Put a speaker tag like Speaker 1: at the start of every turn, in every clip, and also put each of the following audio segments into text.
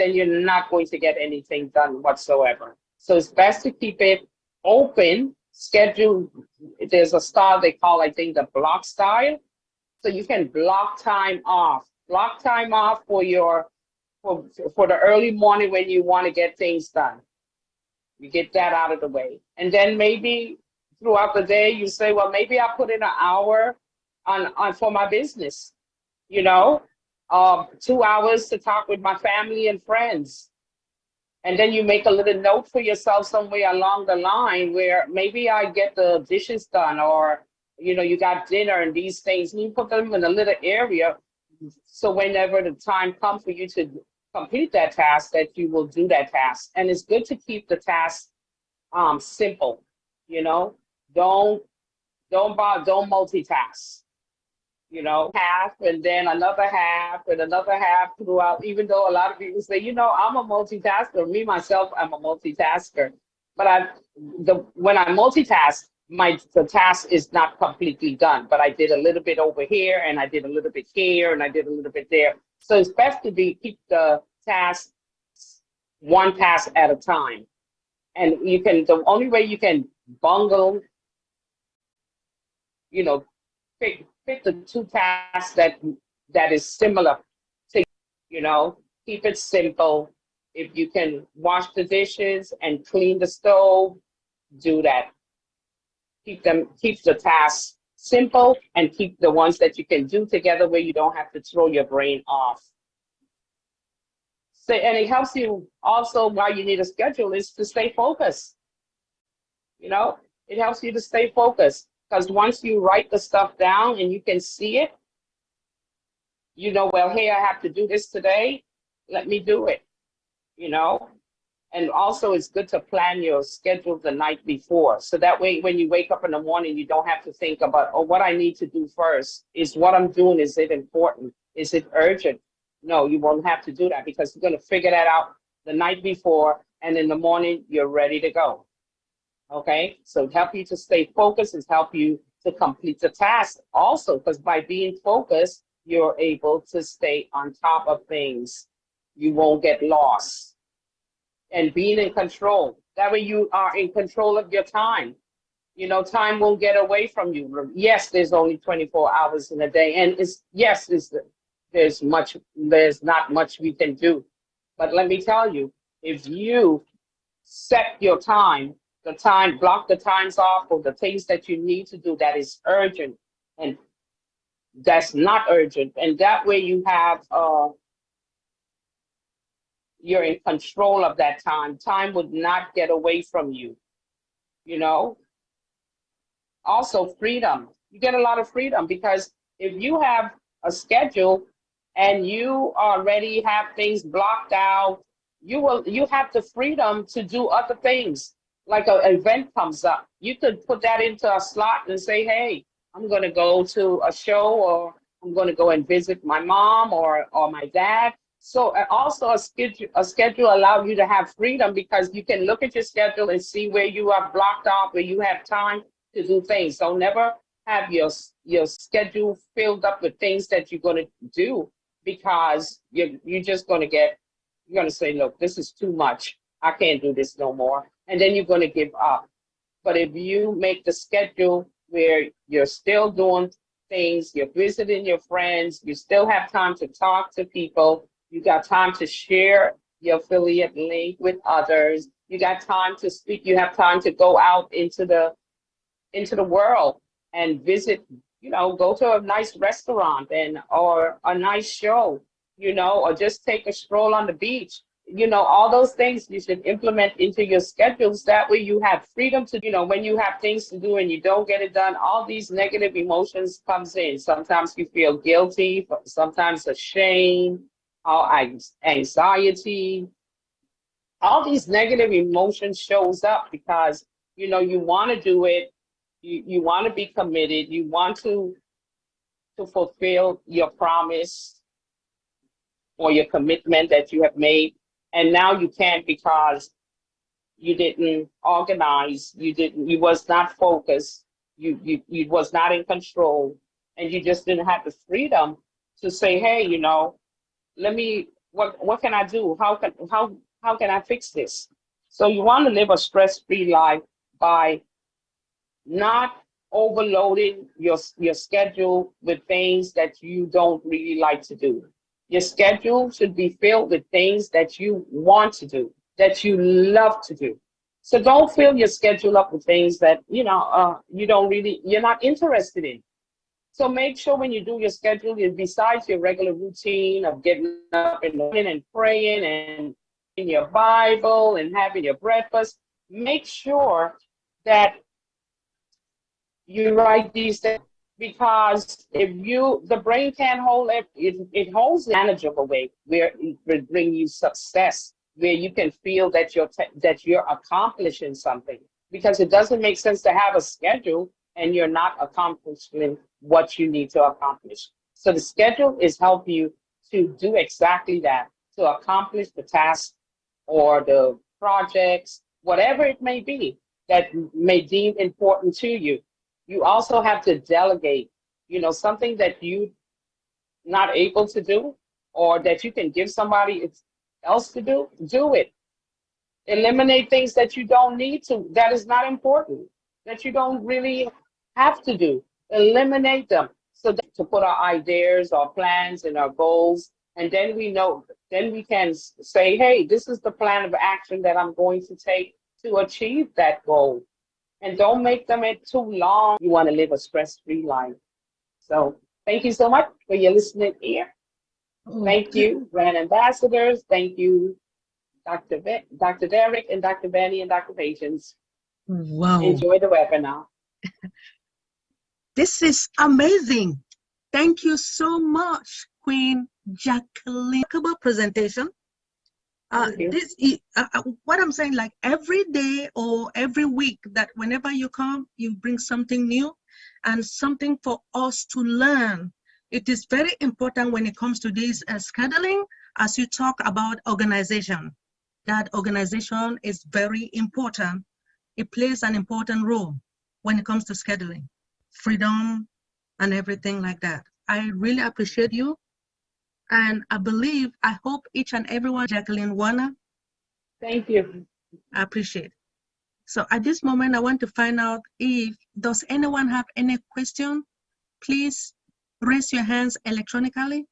Speaker 1: then you're not going to get anything done whatsoever. So it's best to keep it open, schedule. There's a style they call, I think, the block style. So you can block time off. Block time off for the early morning when you want to get things done. You get that out of the way. And then maybe throughout the day you say, well, maybe I'll put in an hour on for my business, 2 hours to talk with my family and friends. And then you make a little note for yourself somewhere along the line where maybe I get the dishes done, or, you got dinner and these things, and you put them in a little area. So whenever the time comes for you to complete that task, that you will do that task. And it's good to keep the task simple, don't multitask. Half and then another half and another half throughout, even though a lot of people say, I'm a multitasker. Me, myself, I'm a multitasker. But when I multitask, the task is not completely done, but I did a little bit over here and I did a little bit here and I did a little bit there. So it's best to keep the task one task at a time. And the only way you can bungle, pick the two tasks that is similar to, keep it simple. If you can wash the dishes and clean the stove, do that. Keep the tasks simple and keep the ones that you can do together where you don't have to throw your brain off. So, and it helps you also, while you need a schedule, is to stay focused. It helps you to stay focused. Because once you write the stuff down and you can see it, well, hey, I have to do this today. Let me do it, And also it's good to plan your schedule the night before. So that way, when you wake up in the morning, you don't have to think about, what I need to do first. Is what I'm doing, is it important? Is it urgent? No, you won't have to do that because you're going to figure that out the night before. And in the morning, you're ready to go. Okay, so help you to stay focused and help you to complete the task also, because by being focused, you're able to stay on top of things. You won't get lost. And being in control. That way you are in control of your time. Time won't get away from you. Yes, there's only 24 hours in a day. And there's not much we can do. But let me tell you, if you set your time, block the times off for the things that you need to do that is urgent and that's not urgent. And that way you have, you're in control of that time. Time would not get away from you, Also freedom. You get a lot of freedom because if you have a schedule and you already have things blocked out, you have the freedom to do other things. Like an event comes up, you could put that into a slot and say, hey, I'm going to go to a show, or I'm going to go and visit my mom or my dad. So also a schedule allows you to have freedom because you can look at your schedule and see where you are blocked off, where you have time to do things. So never have your schedule filled up with things that you're going to do because you're just going to say, look, this is too much. I can't do this no more. And then you're going to give up. But if you make the schedule where you're still doing things, you're visiting your friends, you still have time to talk to people, you got time to share your affiliate link with others, you got time to speak, you have time to go out into the world and visit, go to a nice restaurant or a nice show, or just take a stroll on the beach. All those things you should implement into your schedules. That way you have freedom to, when you have things to do and you don't get it done, all these negative emotions comes in. Sometimes you feel guilty, sometimes ashamed, anxiety. All these negative emotions shows up because, you want to do it. You want to be committed. You want to fulfill your promise or your commitment that you have made. And now you can't because you didn't organize, you was not focused, you was not in control, and you just didn't have the freedom to say, hey, let me what can I do? How can I fix this? So you want to live a stress-free life by not overloading your schedule with things that you don't really like to do. Your schedule should be filled with things that you want to do, that you love to do. So don't fill your schedule up with things that you're not interested in. So make sure when you do your schedule, besides your regular routine of getting up in the morning and praying and in your Bible and having your breakfast, make sure that you write these things, because if the brain can't hold it holds a manageable way where it will bring you success, where you can feel that you're accomplishing something. Because it doesn't make sense to have a schedule and you're not accomplishing what you need to accomplish. So the schedule is help you to do exactly that, to accomplish the task or the projects, whatever it may be that may deem important to you. You also have to delegate, something that you not able to do or that you can give somebody else to do it. Eliminate things that you don't need to, that is not important, that you don't really have to do. Eliminate them so that to put our ideas, our plans, and our goals, and then then we can say, hey, this is the plan of action that I'm going to take to achieve that goal. And don't make them too long. You want to live a stress-free life. So thank you so much for your listening ear. Thank you, brand ambassadors. Thank you, Dr. Derek and Dr. Benny and Dr. Patience.
Speaker 2: Wow.
Speaker 1: Enjoy the webinar.
Speaker 2: This is amazing. Thank you so much, Queen Jacqueline. Presentation. What I'm saying, like every day or every week, that whenever you come, you bring something new and something for us to learn. It is very important when it comes to this scheduling, as you talk about organization. That organization is very important. It plays an important role when it comes to scheduling, freedom, and everything like that. I really appreciate you. And I hope each and everyone, Jacqueline Warner.
Speaker 1: Thank you.
Speaker 2: I appreciate it. So at this moment, I want to find out does anyone have any question? Please raise your hands electronically.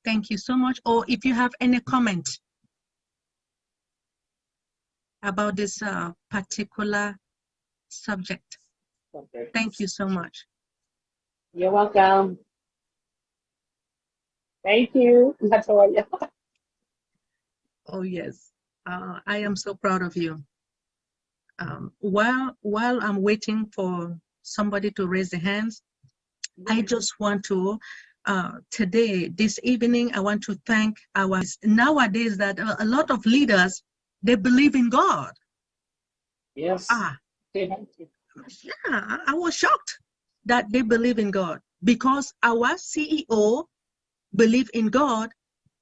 Speaker 2: Thank you so much. Or if you have any comment about this particular subject.
Speaker 1: Okay.
Speaker 2: Thank you so much.
Speaker 1: You're welcome. Thank you, Latoya.
Speaker 2: Oh, yes. I am so proud of you. While I'm waiting for somebody to raise their hands, I just want to, this evening, I want to thank nowadays that a lot of leaders, they believe in God.
Speaker 1: Yes.
Speaker 2: Yeah, I was shocked that they believe in God, because our CEO believe in God,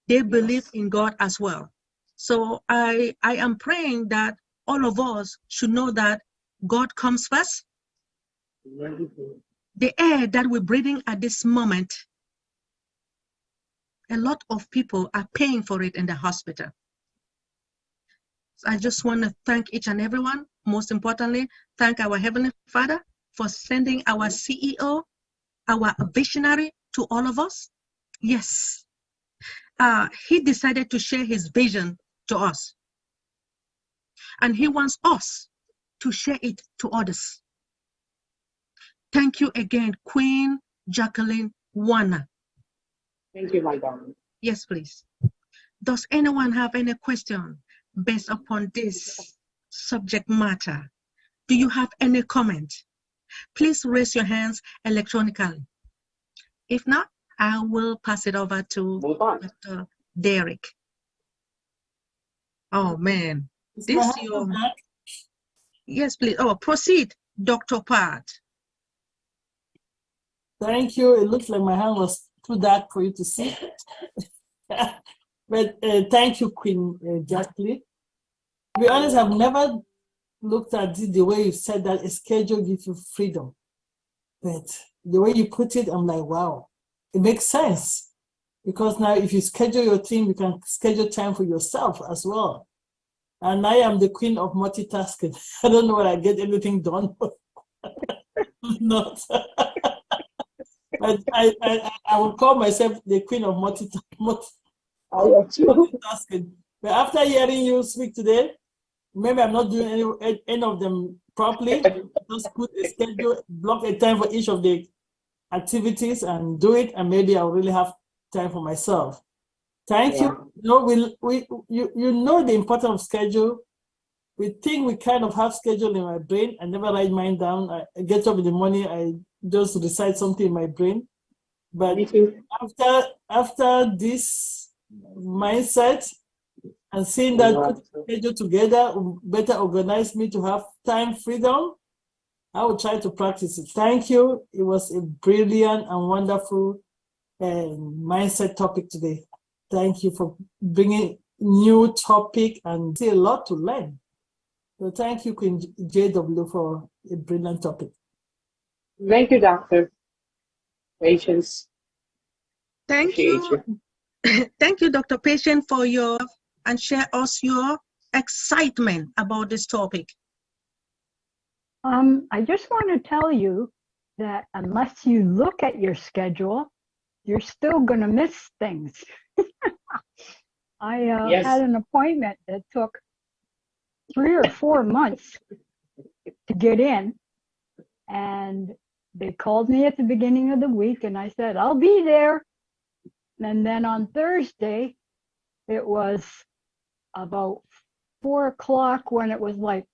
Speaker 2: they believe in God as well. So I am praying that all of us should know that God comes first. The air that we're breathing at this moment, a lot of people are paying for it in the hospital. So I just want to thank each and everyone. Most importantly, thank our Heavenly Father for sending our CEO, our visionary, to all of us. Yes. He decided to share his vision to us. And he wants us to share it to others. Thank you again, Queen Jacqueline Warner.
Speaker 1: Thank you, my darling.
Speaker 2: Yes, please. Does anyone have any question based upon this subject matter? Do you have any comment? Please raise your hands electronically. If not, I will pass it over to Dr. Derek. Oh, man. Yes, please. Oh, proceed, Dr. Pat.
Speaker 3: Thank you. It looks like my hand was too dark for you to see. But thank you, Queen Jacqueline. To be honest, I've never looked at it the way you said that a schedule gives you freedom. But the way you put it, I'm like, wow, it makes sense. Because now if you schedule your team, you can schedule time for yourself as well. And I am the queen of multitasking. I don't know whether I get anything done. Not. I would call myself the queen of multitasking. But after hearing you speak today, maybe I'm not doing any of them properly. Just put a schedule, block a time for each of the activities and do it, and maybe I'll really have time for myself. Thank you. You know the importance of schedule. We think we kind of have schedule in my brain. I never write mine down. I get up in the morning, I just recite something in my brain. But after this mindset and seeing that schedule together better organize me to have time freedom, I will try to practice it. Thank you. It was a brilliant and wonderful mindset topic today. Thank you for bringing new topic and see a lot to learn. So thank you, Queen JW, for a brilliant topic.
Speaker 1: Thank you, Dr. Patience.
Speaker 2: Thank you. Thank you, Dr. Patience, for and share us your excitement about this topic.
Speaker 4: I just want to tell you that unless you look at your schedule, you're still going to miss things. I had an appointment that took 3 or 4 months to get in, and they called me at the beginning of the week, and I said, I'll be there. And then on Thursday, it was about 4 o'clock when it was like,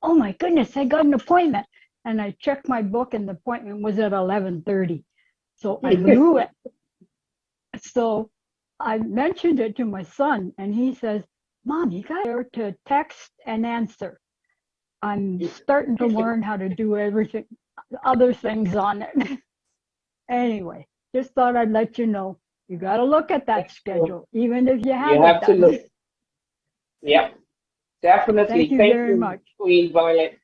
Speaker 4: oh my goodness, I got an appointment. And I checked my book, and the appointment was at 11:30. So I knew it. So I mentioned it to my son, and he says, Mom, you got to text and answer. I'm starting to learn how to do everything, other things on it. Anyway, just thought I'd let you know. You got to look at that schedule, even if you haven't.
Speaker 1: You have to look. Yeah, definitely.
Speaker 4: Thank you very much,
Speaker 1: Queen Violet.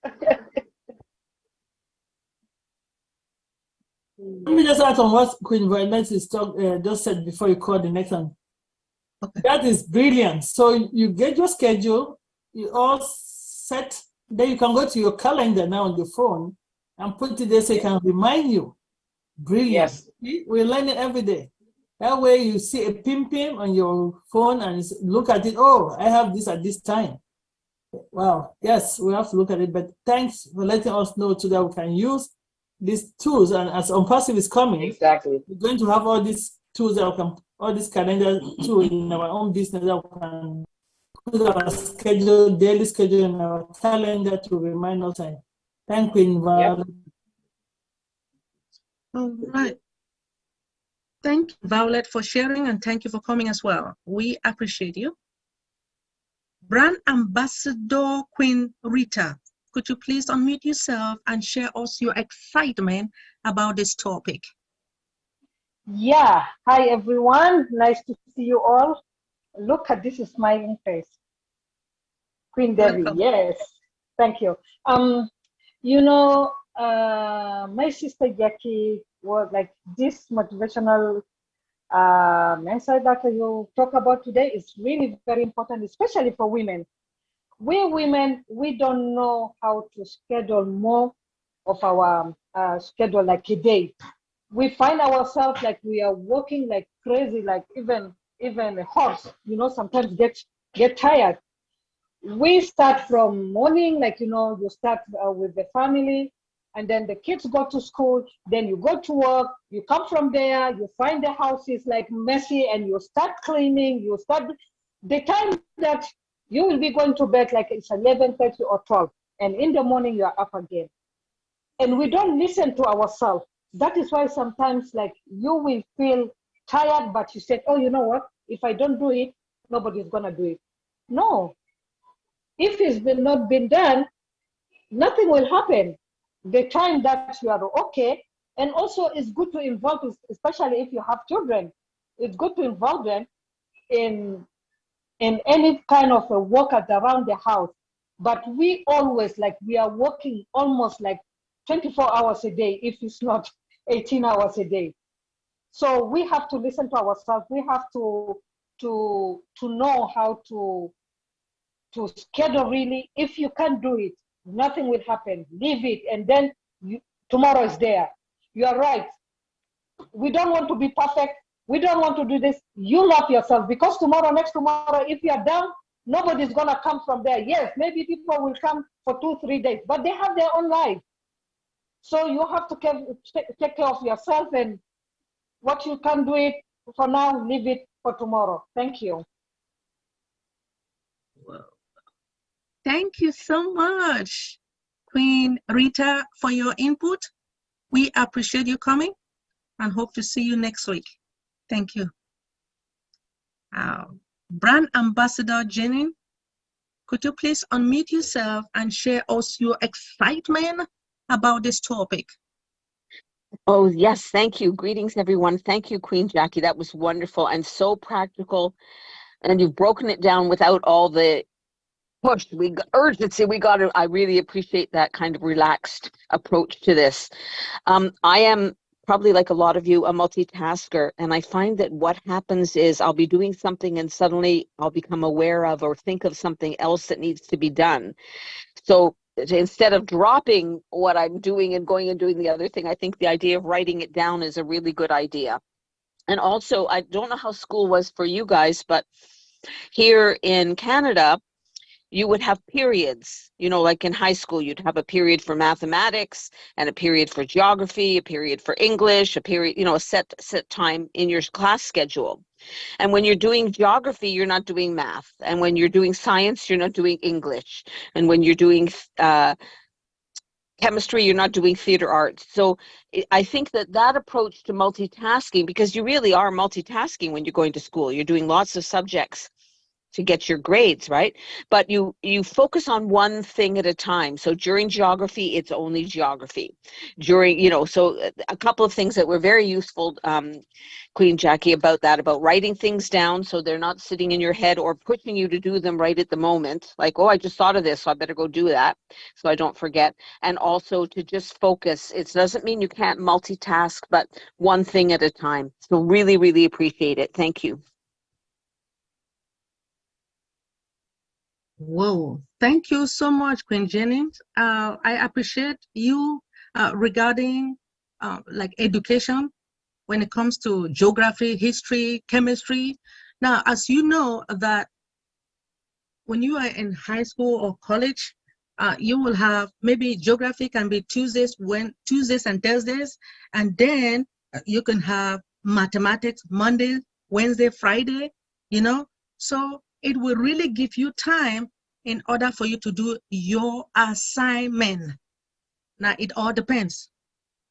Speaker 3: Let me just add on what Queen Violet just said before you call the next one. Okay. That is brilliant. So you get your schedule, you all set, then you can go to your calendar now on your phone and put it there so it can remind you. Brilliant. Yes. We're learning every day. That way you see a pim on your phone and look at it. Oh, I have this at this time. Wow. Yes, we have to look at it. But thanks for letting us know so that we can use these tools. And as OnPassive is coming, exactly, we're going to have all these tools that we can, all these calendar tools in our own business that we can put our schedule, daily schedule in our calendar to remind us. Thank you, Violet.
Speaker 2: All right. Thank you, Violet, for sharing, and thank you for coming as well. We appreciate you. Brand Ambassador Queen Rita, could you please unmute yourself and share us your excitement about this topic?
Speaker 5: Yeah. Hi, everyone. Nice to see you all. Look at this smiling face. Queen Debbie, yes. Thank you. You know, my sister Jackie was like this motivational message that you talk about today is really very important, especially for women. We women, we don't know how to schedule more of our schedule like a day. We find ourselves like we are working like crazy, like even a horse, you know, sometimes get tired. We start from morning, like, you know, you start with the family, and then the kids go to school, then you go to work, you come from there, you find the house is like messy, and you start cleaning, you start, the time that you will be going to bed, like it's 11:30 or 12, and in the morning you are up again. And we don't listen to ourselves. That is why sometimes like you will feel tired, but you said, oh, you know what? If I don't do it, nobody's gonna do it. No, if it's not been done, nothing will happen. The time that you are okay, and also it's good to involve, especially if you have children, it's good to involve them in any kind of a work around the house. But we always, like, we are working almost like 24 hours a day, if it's not 18 hours a day. So we have to listen to ourselves. We have to know how to schedule really. If you can't do it, nothing will happen. Leave it, and then tomorrow is there. You are right. We don't want to be perfect. We don't want to do this. You love yourself, because tomorrow, next tomorrow, if you are down, nobody's gonna come from there. Yes, maybe people will come for 2-3 days, but they have their own life. So you have to take care of yourself, and what you can do it for now, leave it for tomorrow. Thank you.
Speaker 2: Thank you so much, Queen Rita, for your input. We appreciate you coming and hope to see you next week. Thank you. Brand Ambassador Jacqueline, could you please unmute yourself and share us your excitement about this topic?
Speaker 6: Oh, yes. Thank you. Greetings, everyone. Thank you, Queen Jackie. That was wonderful and so practical. And you've broken it down without all the push, urgency. I really appreciate that kind of relaxed approach to this. I am probably, like a lot of you, a multitasker. And I find that what happens is I'll be doing something and suddenly I'll become aware of or think of something else that needs to be done. So instead of dropping what I'm doing and going and doing the other thing, I think the idea of writing it down is a really good idea. And also, I don't know how school was for you guys, but here in Canada, you would have periods, like in high school, you'd have a period for mathematics and a period for geography, a period for English, a period, a set time in your class schedule. And when you're doing geography, you're not doing math. And when you're doing science, you're not doing English. And when you're doing chemistry, you're not doing theater arts. So I think that approach to multitasking, because you really are multitasking when you're going to school, you're doing lots of subjects to get your grades, right? But you focus on one thing at a time. So during geography, it's only geography. So a couple of things that were very useful, Queen Jackie, about writing things down so they're not sitting in your head or pushing you to do them right at the moment. Like, oh, I just thought of this, so I better go do that so I don't forget. And also to just focus. It doesn't mean you can't multitask, but one thing at a time. So really, really appreciate it. Thank you.
Speaker 2: Whoa, thank you so much, Queen Jennings. I appreciate you regarding like education when it comes to geography, history, chemistry. Now, as you know that when you are in high school or college, you will have maybe geography can be Tuesdays and Thursdays, and then you can have mathematics Monday, Wednesday, Friday, So it will really give you time in order for you to do your assignment. Now, it all depends.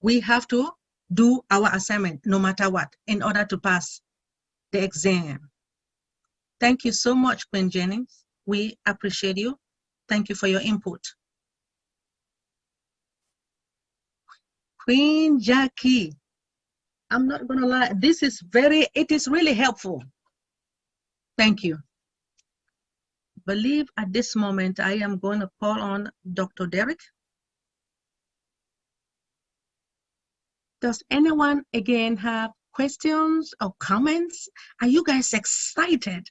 Speaker 2: We have to do our assignment no matter what in order to pass the exam. Thank you so much, Queen Jennings. We appreciate you. Thank you for your input. Queen Jackie, I'm not gonna lie, it is really helpful. Thank you. Believe at this moment I am going to call on Dr. Derek. Does anyone again have questions or comments? Are you guys excited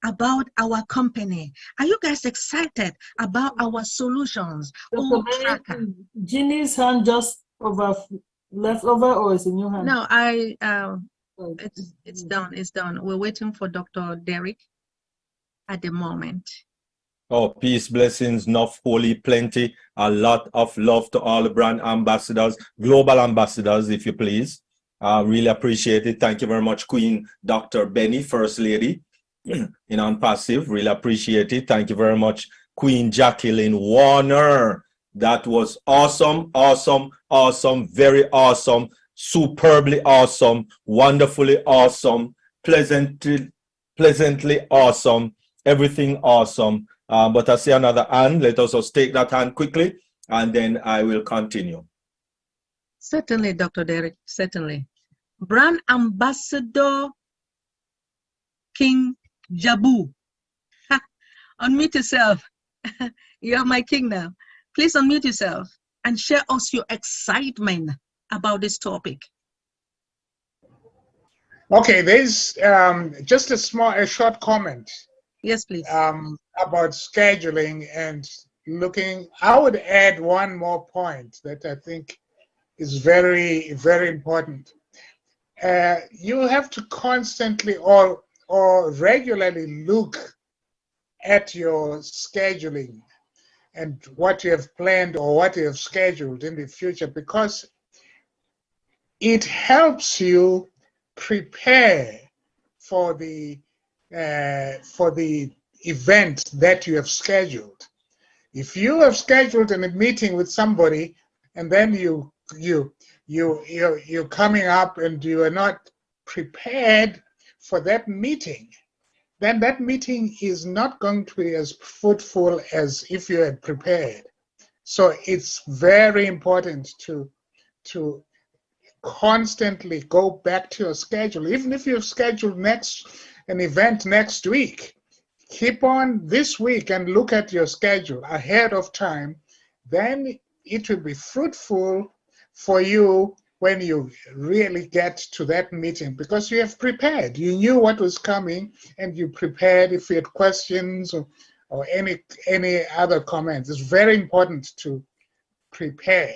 Speaker 2: about our company? Are you guys excited about our solutions?
Speaker 3: Ginny's hand just left over, or is it new hand?
Speaker 2: No, it's done. It's done. We're waiting for Dr. Derek at the moment.
Speaker 7: Oh, peace, blessings, enough, holy, plenty, a lot of love to all the brand ambassadors, global ambassadors, if you please. Really appreciate it. Thank you very much, Queen Dr. Benny, First Lady in On Passive. Really appreciate it. Thank you very much, Queen Jacqueline Warner. That was awesome, awesome, awesome, very awesome, superbly awesome, wonderfully awesome, pleasantly awesome, everything awesome. But I see another hand. Let us just take that hand quickly, and then I will continue.
Speaker 2: Certainly, Dr. Derek, certainly. Brand Ambassador King Jabu. Unmute yourself. You're my king now. Please unmute yourself and share us your excitement about this topic.
Speaker 8: Okay, there's just a short comment.
Speaker 2: Yes, please.
Speaker 8: About scheduling and looking. I would add one more point that I think is very, very important. You have to constantly or regularly look at your scheduling and what you have planned or what you have scheduled in the future, because it helps you prepare for the event that you have scheduled. If you have scheduled a meeting with somebody and then you're coming up and you are not prepared for that meeting, then that meeting is not going to be as fruitful as if you had prepared. So it's very important to constantly go back to your schedule. Even if you've scheduled an event next week, keep on this week and look at your schedule ahead of time. Then it will be fruitful for you when you really get to that meeting, because you have prepared. You knew what was coming and you prepared. If you had questions or any other comments, it's very important to prepare.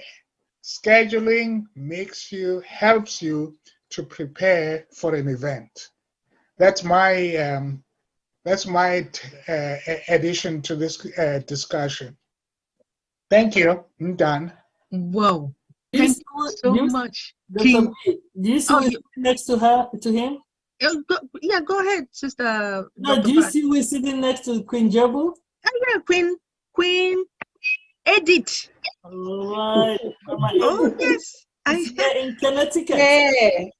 Speaker 8: Scheduling helps you to prepare for an event. That's my addition to this discussion. Thank you. I'm done.
Speaker 2: Whoa. Thank you so much,
Speaker 3: Dr.
Speaker 2: King.
Speaker 3: B, do you see me next to him?
Speaker 2: Yeah, go ahead, Sister.
Speaker 3: No,
Speaker 2: Dr.
Speaker 3: do you
Speaker 2: Pat.
Speaker 3: see me sitting next to Queen Jebu?
Speaker 2: Yeah, Queen Edith.
Speaker 3: All right. Mama
Speaker 2: Oh,
Speaker 3: Edith.
Speaker 2: yes.
Speaker 3: It's here in Connecticut.
Speaker 9: Hey,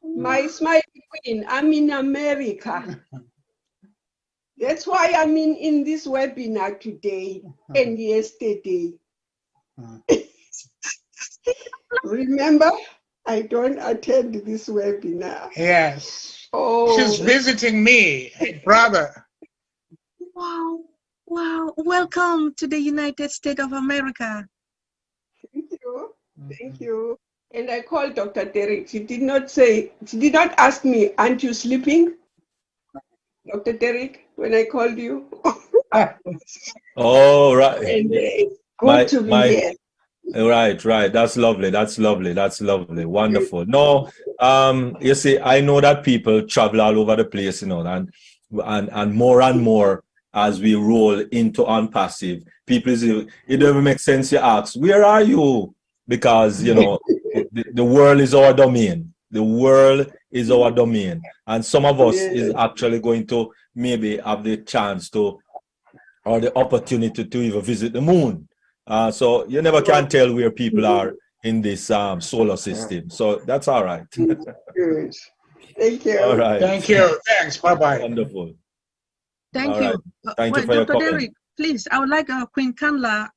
Speaker 9: my smile queen, I'm in America. That's why I'm in this webinar today and yesterday. Remember, I don't attend this webinar.
Speaker 8: Yes.
Speaker 9: Oh.
Speaker 8: She's visiting me, brother.
Speaker 2: Wow. Wow. Welcome to the United States of America.
Speaker 9: Thank you. Thank you. And I called Dr. Derek. She did not ask me, aren't you sleeping? Dr. Derek, when I called you.
Speaker 7: Oh, right.
Speaker 9: And good to be here.
Speaker 7: Right. That's lovely. That's lovely. Wonderful. No, you see, I know that people travel all over the place, you know, and more as we roll into on passive. People say, it doesn't make sense you ask, where are you? Because, you know, the world is our domain. The world is our domain. And some of us is actually going to maybe have the chance to, or the opportunity to even visit the moon. So you never can tell where people are in this solar system. So that's all right.
Speaker 9: Good. Thank you.
Speaker 7: All right.
Speaker 8: Thank you. Thanks. Bye-bye.
Speaker 7: Wonderful.
Speaker 2: Thank
Speaker 7: all
Speaker 2: you.
Speaker 7: Right. Thank you for your
Speaker 2: Dr.
Speaker 7: comment.
Speaker 2: Derek, please, I would like Queen Kanla,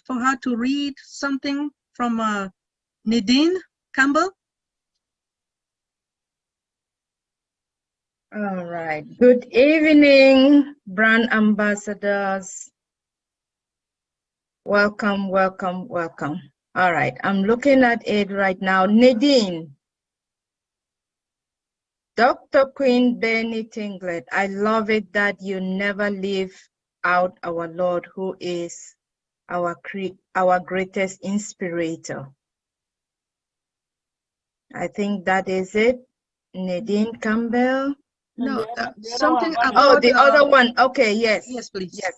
Speaker 2: for her to read something from Nadine Campbell.
Speaker 10: All right. Good evening, brand ambassadors. Welcome. All right. I'm looking at it right now. Nadine. Dr. Queen Benny Tinglet, I love it that you never leave out our Lord, who is our greatest inspirator. I think that is it. Nadine Campbell.
Speaker 2: No,
Speaker 10: something
Speaker 2: about
Speaker 10: the other one. Okay, yes.
Speaker 2: Yes, please.
Speaker 10: Yes.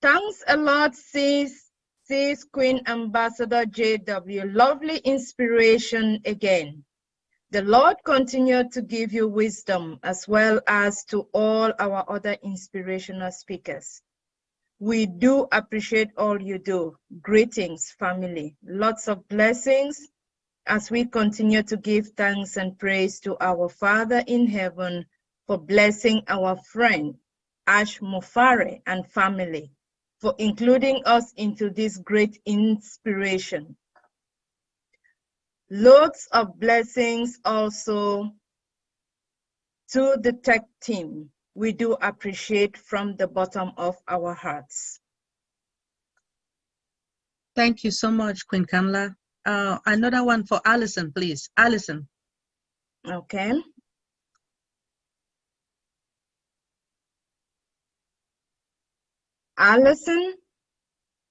Speaker 10: Thanks a lot, sis Queen Ambassador JW. Lovely inspiration again. The Lord continue to give you wisdom, as well as to all our other inspirational speakers. We do appreciate all you do. Greetings, family. Lots of blessings as we continue to give thanks and praise to our Father in heaven for blessing our friend Ash Mufare and family, for including us into this great inspiration. Loads of blessings also to the tech team. We do appreciate from the bottom of our hearts.
Speaker 2: Thank you so much, Queen Kamla. Another one for Allison, please. Allison.
Speaker 10: Okay. Allison,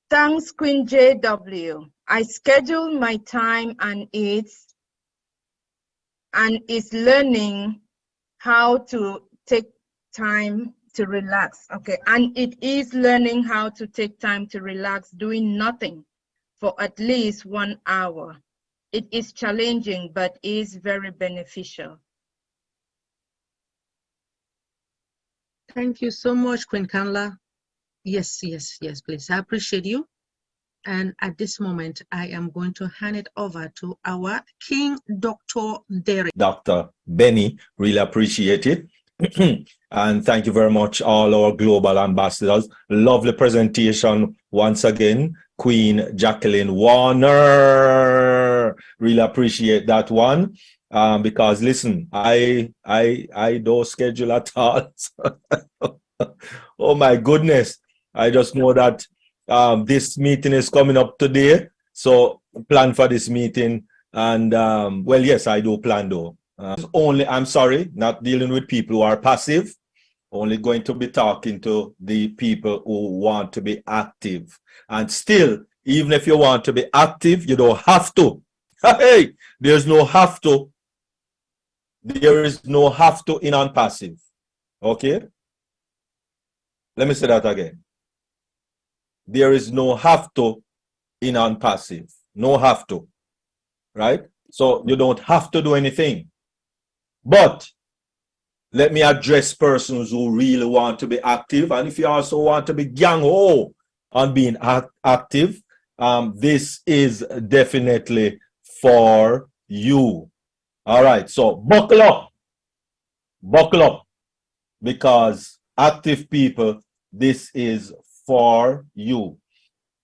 Speaker 10: thanks Queen JW. I schedule my time and is learning how to take time to relax. Okay, and it is learning how to take time to relax, doing nothing for at least 1 hour. It is challenging, but is very beneficial.
Speaker 2: Thank you so much, Queen Kanla. Yes, please. I appreciate you. And at this moment, I am going to hand it over to our King, Dr. Derek.
Speaker 7: Dr. Benny, really appreciate it. And thank you very much, all our global ambassadors. Lovely presentation once again, Queen Jacqueline Warner. Really appreciate that one. Because listen, I don't schedule at all. Oh my goodness. I just know that this meeting is coming up today. So plan for this meeting. And well, yes, I do plan though. I'm sorry, not dealing with people who are passive. Only going to be talking to the people who want to be active. And still, even if you want to be active, you don't have to. Hey, there's no have to. There is no have to in unpassive. Okay? Let me say that again. There is no have to in unpassive. No have to. Right? So you don't have to do anything. But let me address persons who really want to be active. And if you also want to be gang-ho on being active, this is definitely for you. All right, so buckle up, because active people, this is for you.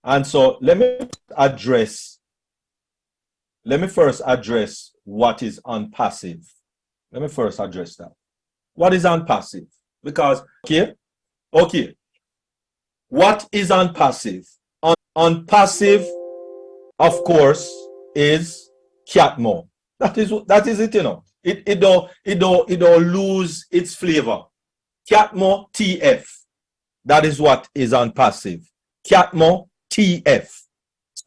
Speaker 7: And so let me first address what is unpassive. Let me first address that. What is unpassive? Because, okay, what is unpassive? Unpassive, of course, is Catmo. That is it, you know. It don't lose its flavor. Catmo TF. That is what is unpassive. Catmo TF.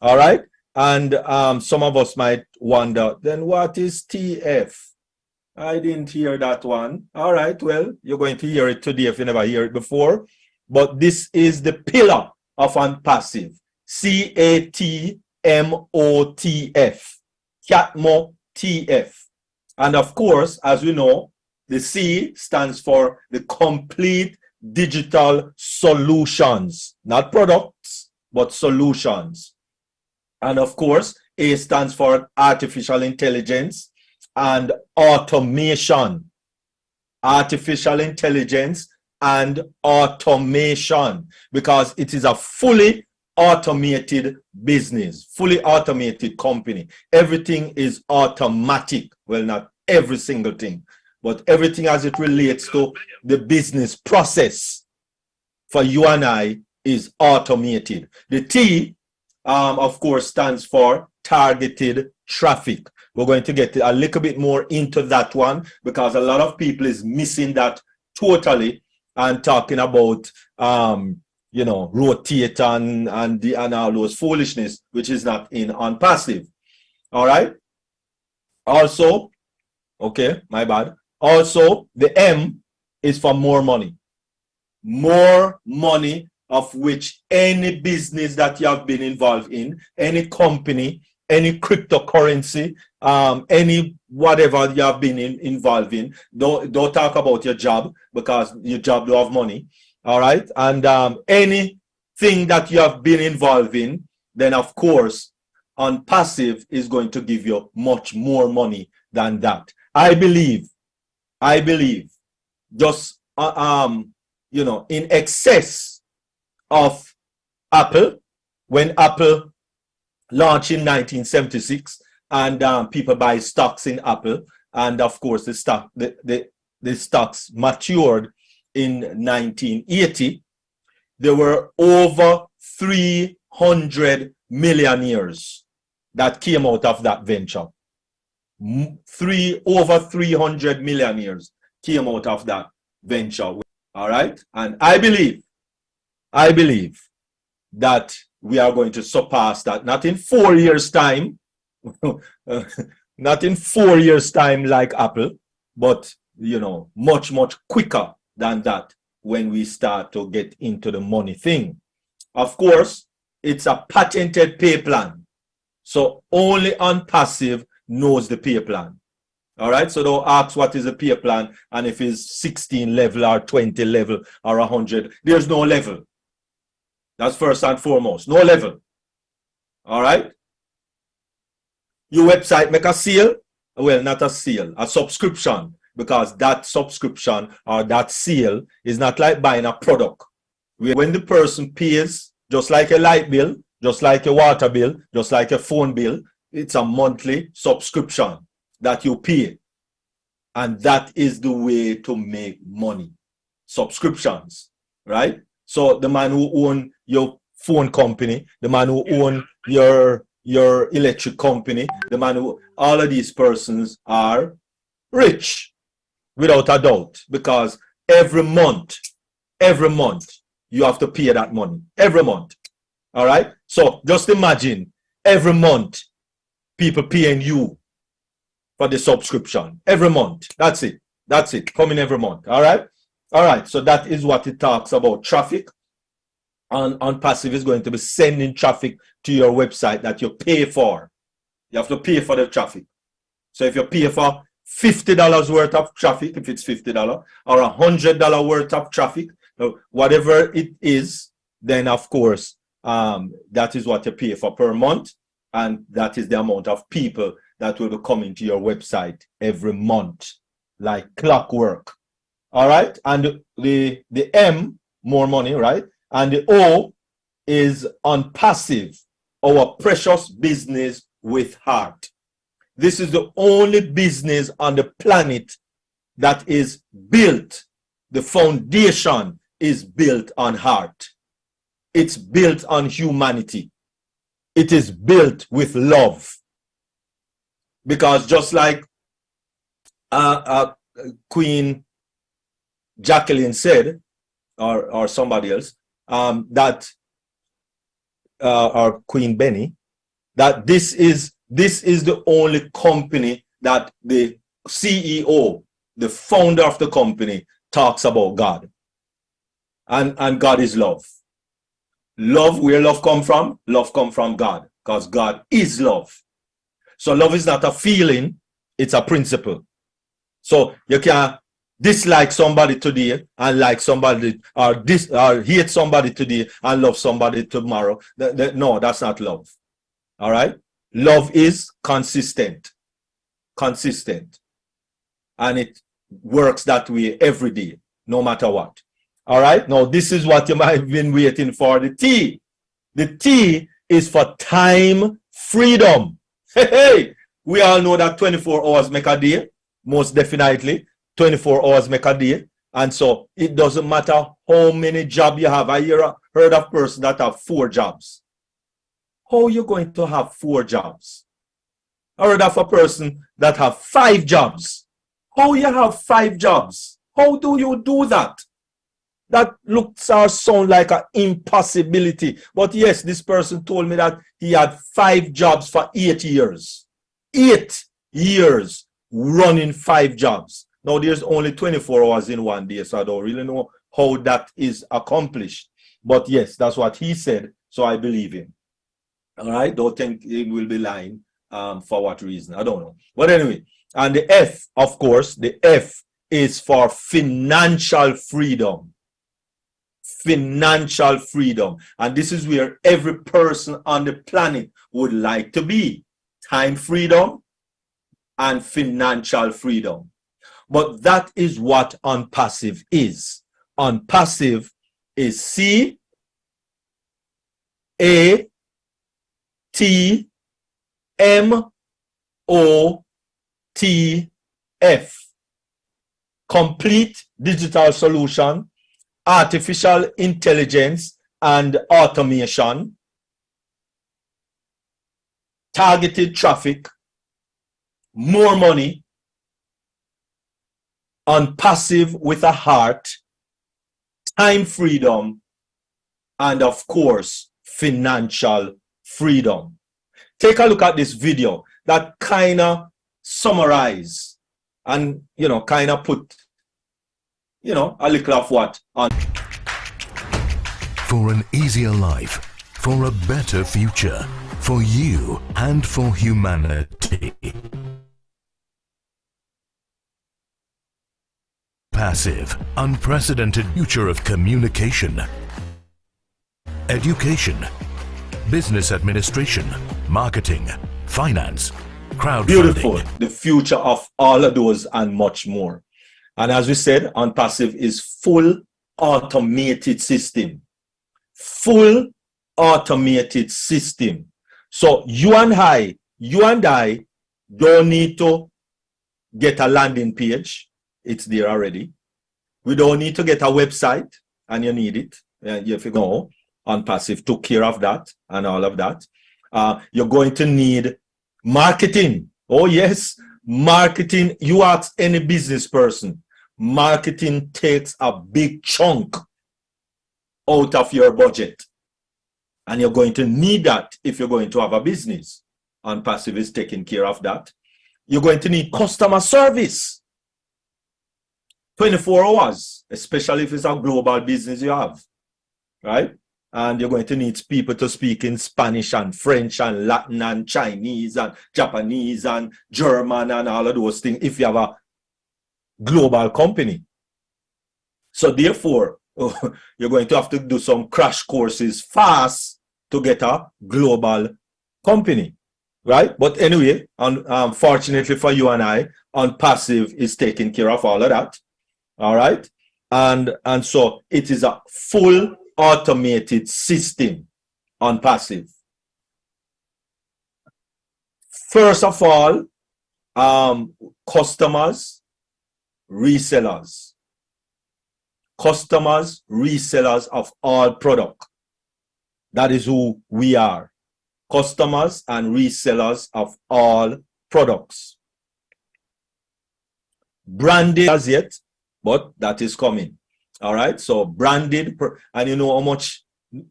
Speaker 7: All right? And some of us might wonder, then what is TF? I didn't hear that one. All right, well, you're going to hear it today if you never hear it before. But this is the pillar of unpassive. CATMOTF. Catmo TF. And of course, as we know, the C stands for the complete digital solutions. Not products, but solutions. And of course, A stands for artificial intelligence and automation. Artificial intelligence and automation, because it is a fully automated business, fully automated company. Everything is automatic. Well, not every single thing, but everything as it relates to the business process for you and I is automated. The T, of course, stands for targeted traffic. We're going to get a little bit more into that one because a lot of people is missing that totally and talking about, you know, rotate and all those foolishness, which is not in unpassive. All right. Also, okay, my bad. Also, the M is for more money. More money, of which any business that you have been involved in, any company, any cryptocurrency, any whatever you have been involved in. Don't talk about your job because your job don't have money. All right. And anything that you have been involved in, then of course, unpassive is going to give you much more money than that. I believe, just you know, in excess of Apple, when Apple launched in 1976, and people buy stocks in Apple, and of course the stocks matured in 1980. There were over 300 millionaires that came out of that venture. Over 300 millionaires came out of that venture. All right, and I believe I believe that we are going to surpass that, not in 4 years' time, not in 4 years' time like Apple, but you know, much, much quicker than that when we start to get into the money thing. Of course, it's a patented pay plan. So only on passive knows the pay plan. All right, so don't ask what is a pay plan and if it's 16 level or 20 level or 100. There's no level. That's first and foremost. No level. All right. Your website make a sale. Well, not a sale, a subscription, because that subscription or that sale is not like buying a product. When the person pays, just like a light bill, just like a water bill, just like a phone bill, it's a monthly subscription that you pay. And that is the way to make money. Subscriptions, right? So the man who owns your phone company, the man who owns your electric company, the man who, all of these persons are rich without a doubt, because every month you have to pay that money every month. All right, so just imagine every month people paying you for the subscription every month. That's it coming every month. All right, so that is what it talks about. Traffic on passive is going to be sending traffic to your website that you pay for. You have to pay for the traffic. So if you pay for $50 worth of traffic, if it's $50, or $100 worth of traffic, whatever it is, then of course that is what you pay for per month, and that is the amount of people that will be coming to your website every month, like clockwork. All right, and the M, more money, right? And the O is on passive, our precious business with heart. This is the only business on the planet that is built, the foundation is built on heart. It's built on humanity. It is built with love. Because just like Queen Jacqueline said, or somebody else, that or Queen Benny, that this is the only company that the CEO, the founder of the company, talks about God. And God is love. Love, where love come from? Love come from God, because God is love. So love is not a feeling, it's a principle. So you can dislike somebody today and like somebody, or hate somebody today and love somebody tomorrow. No, that's not love. All right? Love is consistent. And it works that way every day, no matter what. All right? Now, this is what you might have been waiting for, the T. The T is for time freedom. Hey, we all know that 24 hours make a day, most definitely. 24 hours make a day. And so it doesn't matter how many jobs you have. I heard of person that have 4 jobs. How are you going to have 4 jobs? I heard of a person that have 5 jobs. How you have 5 jobs? How do you do that? That looks or sound like an impossibility. But yes, this person told me that he had 5 jobs for 8 years. 8 years running 5 jobs. Now there's only 24 hours in one day, so I don't really know how that is accomplished. But yes, that's what he said, so I believe him. All right, don't think he will be lying. For what reason? I don't know. But anyway, and the F, of course, the F is for financial freedom. Financial freedom. And this is where every person on the planet would like to be. Time freedom and financial freedom. But that is what unpassive is. Unpassive is C A T M O T F. Complete digital solution, artificial intelligence and automation, targeted traffic, more money, unpassive with a heart, time freedom, and of course, financial freedom. Take a look at this video that kind of summarize and, you know, kind of put, you know, a little of what on.
Speaker 11: For an easier life, for a better future, for you and for humanity. Passive, unprecedented future of communication, education, business administration, marketing, finance, crowdfunding.
Speaker 7: Beautiful. The future of all of those and much more. And as we said, OnPassive is full automated system. Full automated system. So you and I don't need to get a landing page. It's there already. We don't need to get a website, and you need it. If you go, OnPassive took care of that and all of that. You're going to need marketing. Oh yes, marketing. You ask any business person, marketing takes a big chunk out of your budget. And you're going to need that if you're going to have a business. OnPassive is taking care of that. You're going to need customer service. 24 hours, especially if it's a global business you have, right? And you're going to need people to speak in Spanish and French and Latin and Chinese and Japanese and German and all of those things if you have a global company. So therefore, you're going to have to do some crash courses fast to get a global company, right? But anyway, unfortunately for you and I, OnPassive is taking care of all of that. All right, and so it is a full automated system, OnPassive. First of all, customers, resellers of all product. That is who we are. Customers and resellers of all products. Branded as yet, but that is coming. All right, so branded, and you know how much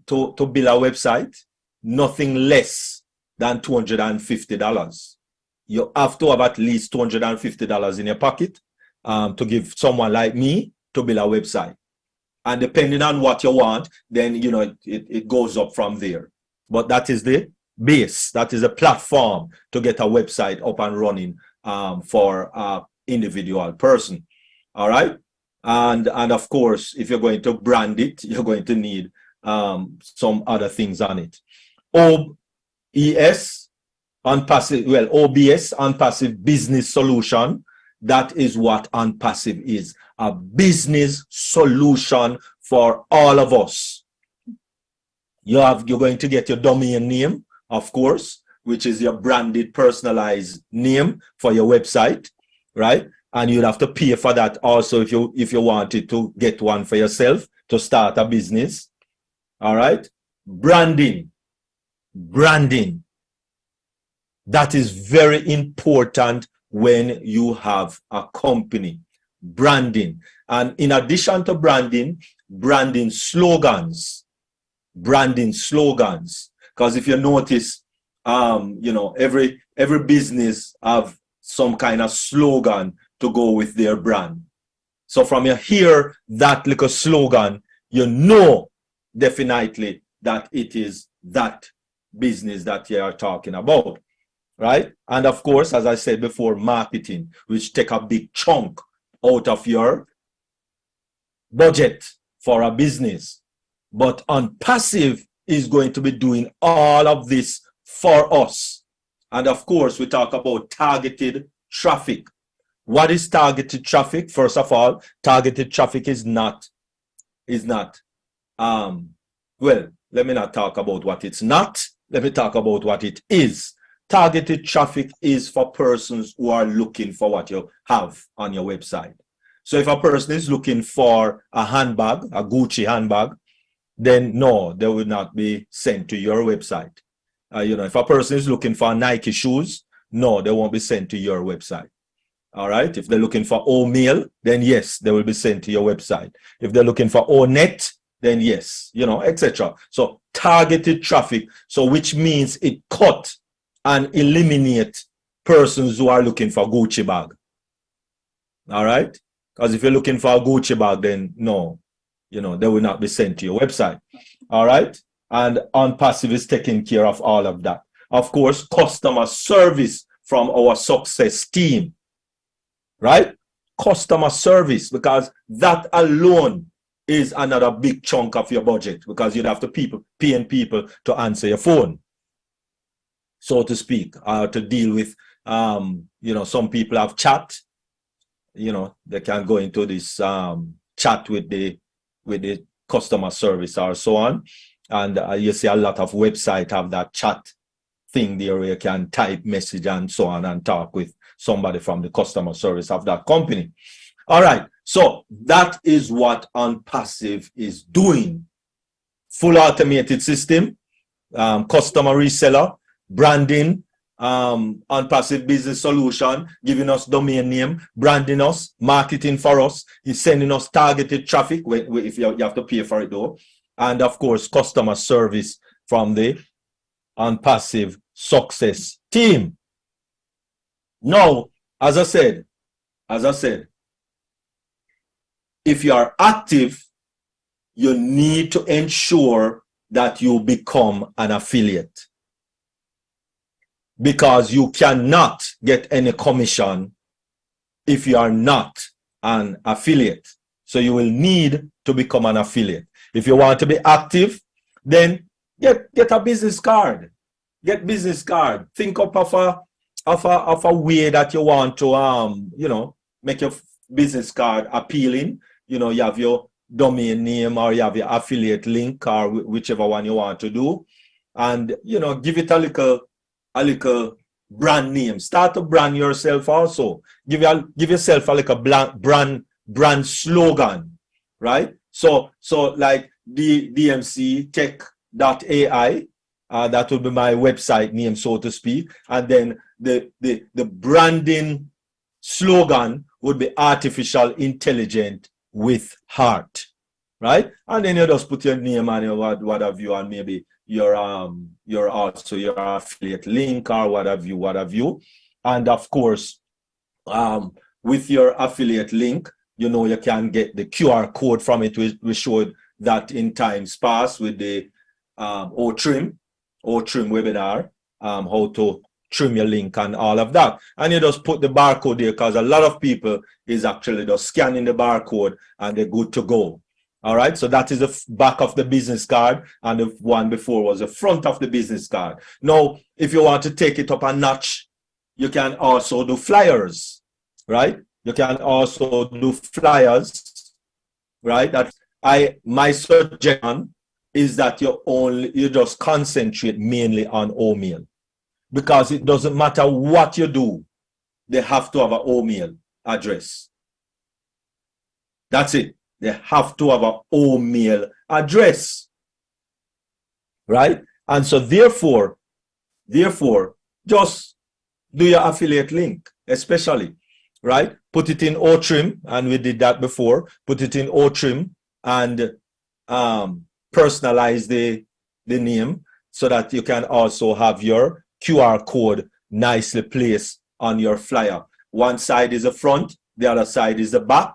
Speaker 7: to build a website? Nothing less than $250. You have to have at least $250 in your pocket to give someone like me to build a website. And depending on what you want, then, you know, it goes up from there. But that is the base. That is a platform to get a website up and running for an individual person. All right. And of course, if you're going to brand it, you're going to need some other things on it. OBS, OnPassive Business Solution. That is what OnPassive is. A business solution for all of us. You're going to get your domain name, of course, which is your branded, personalized name for your website, right? And you'd have to pay for that also if you wanted to get one for yourself to start a business. All right. Branding. That is very important when you have a company. Branding. And in addition to branding slogans. Because if you notice, you know, every business have some kind of slogan to go with their brand. So from you hear that little slogan, you know definitely that it is that business that you are talking about, right? And of course, as I said before, marketing, which take a big chunk out of your budget for a business. But OnPassive is going to be doing all of this for us. And of course, we talk about targeted traffic. What is targeted traffic? First of all, targeted traffic is not, well, let me not talk about what it's not. Let me talk about what it is. Targeted traffic is for persons who are looking for what you have on your website. So if a person is looking for a handbag, a Gucci handbag, then no, they will not be sent to your website. You know, if a person is looking for Nike shoes, no, they won't be sent to your website. All right. If they're looking for oatmeal, then yes, they will be sent to your website. If they're looking for net, then yes, you know, etc. So targeted traffic, so which means it cut and eliminate persons who are looking for Gucci bag. All right? Because if you're looking for a Gucci bag, then no, you know, they will not be sent to your website. All right? And OnPassive is taking care of all of that. Of course, customer service from our success team, right? Customer service, because that alone is another big chunk of your budget, because you'd have to paying people to answer your phone, so to speak, to deal with, you know, some people have chat, you know, they can go into this chat with the customer service or so on. And you see a lot of websites have that chat thing there where you can type message and so on and talk with somebody from the customer service of that company. All right, so that is what OnPassive is doing. Full automated system, customer reseller, branding, OnPassive business solution, giving us domain name, branding us, marketing for us, is sending us targeted traffic if you have to pay for it though, and of course customer service from the OnPassive success team. Now, as I said, if you are active, you need to ensure that you become an affiliate, because you cannot get any commission if you are not an affiliate. So you will need to become an affiliate. If you want to be active, then get a business card. Get business card. Think up of a way that you want to you know, make your business card appealing. You know, you have your domain name or you have your affiliate link or whichever one you want to do, and you know, give it a little brand name. Start to brand yourself also. Give yourself a brand slogan, right? So like the DMC Tech.ai, that will be my website name, so to speak. And then the branding slogan would be artificial intelligence with heart, right? And then you just put your name and your what have you, and maybe your also your affiliate link or what have you. And of course, with your affiliate link, you know, you can get the QR code from it. We showed that in times past with the O-Trim webinar, how to trim your link and all of that. And you just put the barcode there, because a lot of people is actually just scanning the barcode and they're good to go. All right, so that is the back of the business card, and the one before was the front of the business card. Now, if you want to take it up a notch, you can also do flyers, right? You can also do flyers, right? My suggestion is that you just concentrate mainly on OMail, because it doesn't matter what you do, they have to have an OMail address. That's it. They have to have an OMail address, right? And so therefore, just do your affiliate link, especially, right? Put it in O-Trim, and we did that before. Put it in O-Trim and personalize the name so that you can also have your QR code nicely placed on your flyer. One side is the front, the other side is the back,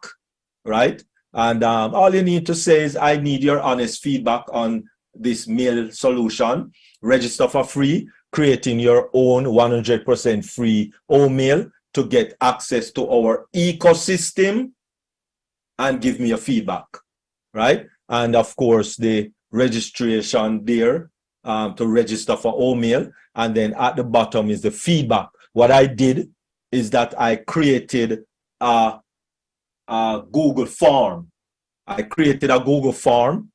Speaker 7: right? And all you need to say is, I need your honest feedback on this mail solution. Register for free, creating your own 100% free OMail to get access to our ecosystem, and give me your feedback, right? And of course, the registration there to register for OMail. And then at the bottom is the feedback. What I did is that I created a Google form. I created a Google form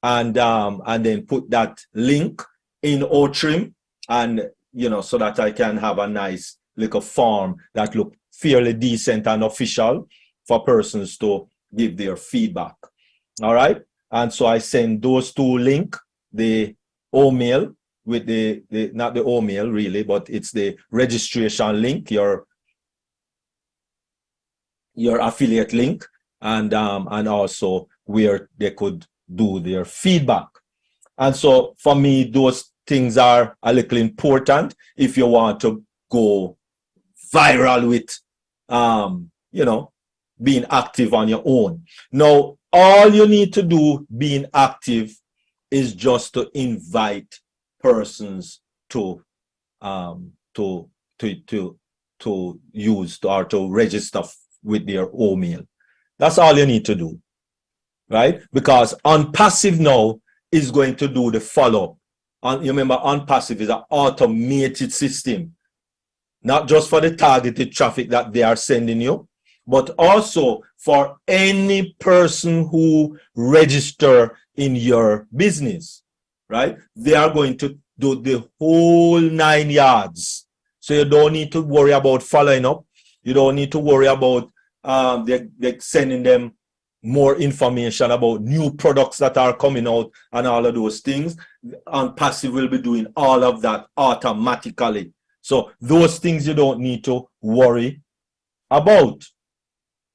Speaker 7: and then put that link in O-Trim, and you know, so that I can have a nice little form that look fairly decent and official for persons to give their feedback. All right, and so I send those two links, the OMail with the not the OMail really, but it's the registration link, your affiliate link, and also where they could do their feedback. And so for me, those things are a little important if you want to go viral with, you know, being active on your own. Now, all you need to do being active is just to invite persons to use or to register with their email. That's all you need to do, right? Because OnPassive now is going to do the follow-up. You remember, OnPassive is an automated system, not just for the targeted traffic that they are sending you, but also for any person who register in your business, right? They are going to do the whole 9 yards. So you don't need to worry about following up. You don't need to worry about they're sending them more information about new products that are coming out and all of those things. OnPassive will be doing all of that automatically. So those things you don't need to worry about,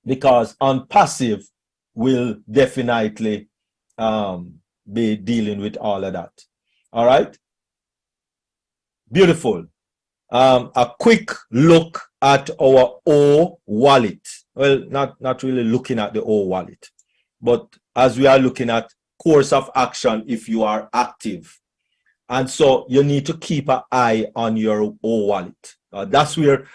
Speaker 7: because OnPassive will definitely be dealing with all of that. All right. Beautiful. A quick look at our O wallet. Well, not really looking at the O wallet, but as we are looking at course of action if you are active. And so you need to keep an eye on your O wallet. That's where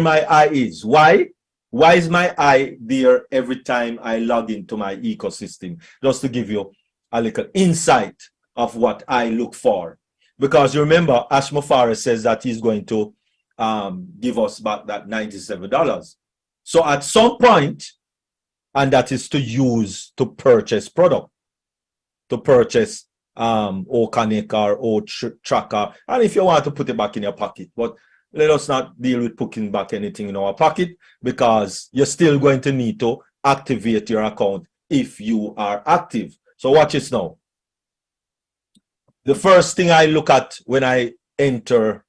Speaker 7: my eye is. Why? Why is my eye there every time I log into my ecosystem? Just to give you a little insight of what I look for. Because you remember, Ashmafara says that he's going to give us back that $97. So at some point, and that is to use to purchase product, to purchase Okanika or O-Tracker, and if you want to put it back in your pocket. But let us not deal with putting back anything in our pocket, because you're still going to need to activate your account if you are active. So watch this now. The first thing I look at when I enter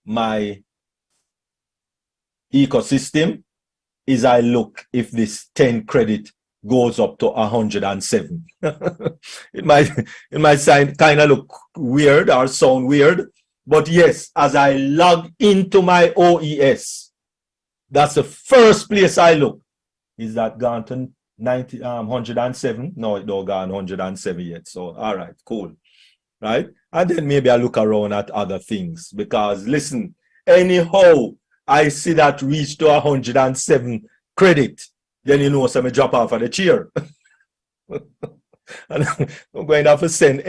Speaker 7: my ecosystem is I look if this 10 credit goes up to 107. It might kind of look weird or sound weird, but yes, as I log into my OES, that's the first place I look. Is that gone to 107? No, it don't gone 107 yet. So all right, cool. Right? And then maybe I look around at other things, because listen, anyhow I see that reach to 107 credit, then you know some drop off of the chair. And I'm going to have to send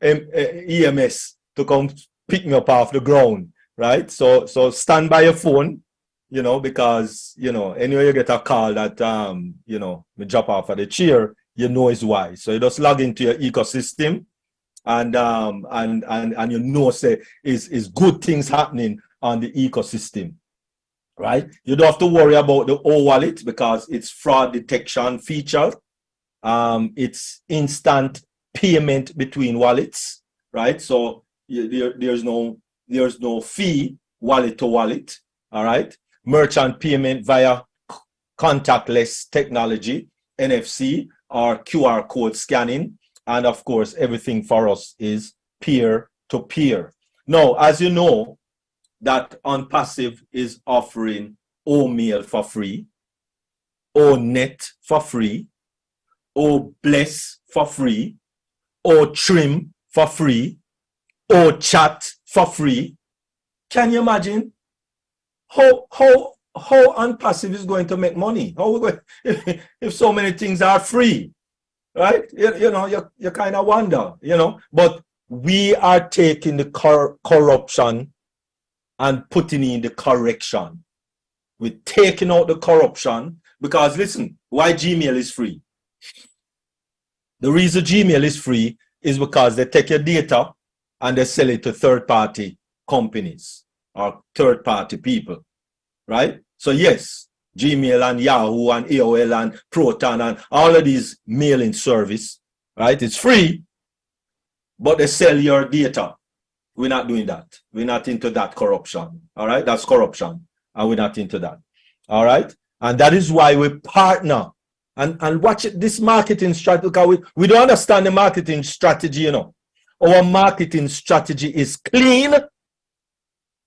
Speaker 7: EMS to come pick me up off the ground, right? So stand by your phone, you know, because, you know, anyway you get a call that, you know, me drop off of the chair, you know is why. So you just log into your ecosystem, and you know, say is good things happening on the ecosystem, right? You don't have to worry about the O wallet because it's fraud detection feature. It's instant payment between wallets, right? So there's no fee wallet to wallet, all right? Merchant payment via contactless technology, NFC or QR code scanning. And of course, everything for us is peer-to-peer. Now, as you know, that OnPassive is offering O-Mail for free, O-Net for free, O-Bless for free, O-Trim for free, O-Chat for free. Can you imagine how OnPassive is going to make money? How we going, if so many things are free? Right? You know, you kind of wonder, you know, but we are taking the corruption and putting in the correction. We're taking out the corruption because, listen, why Gmail is free? The reason Gmail is free is because they take your data and they sell it to third-party companies or third-party people, right? So yes, Gmail and Yahoo and AOL and Proton and all of these mailing service, right? It's free, but they sell your data. We're not doing that. We're not into that corruption. All right? That's corruption. And we're not into that. All right? And that is why we partner and watch it, this marketing strategy, because we don't understand the marketing strategy, you know. Our marketing strategy is clean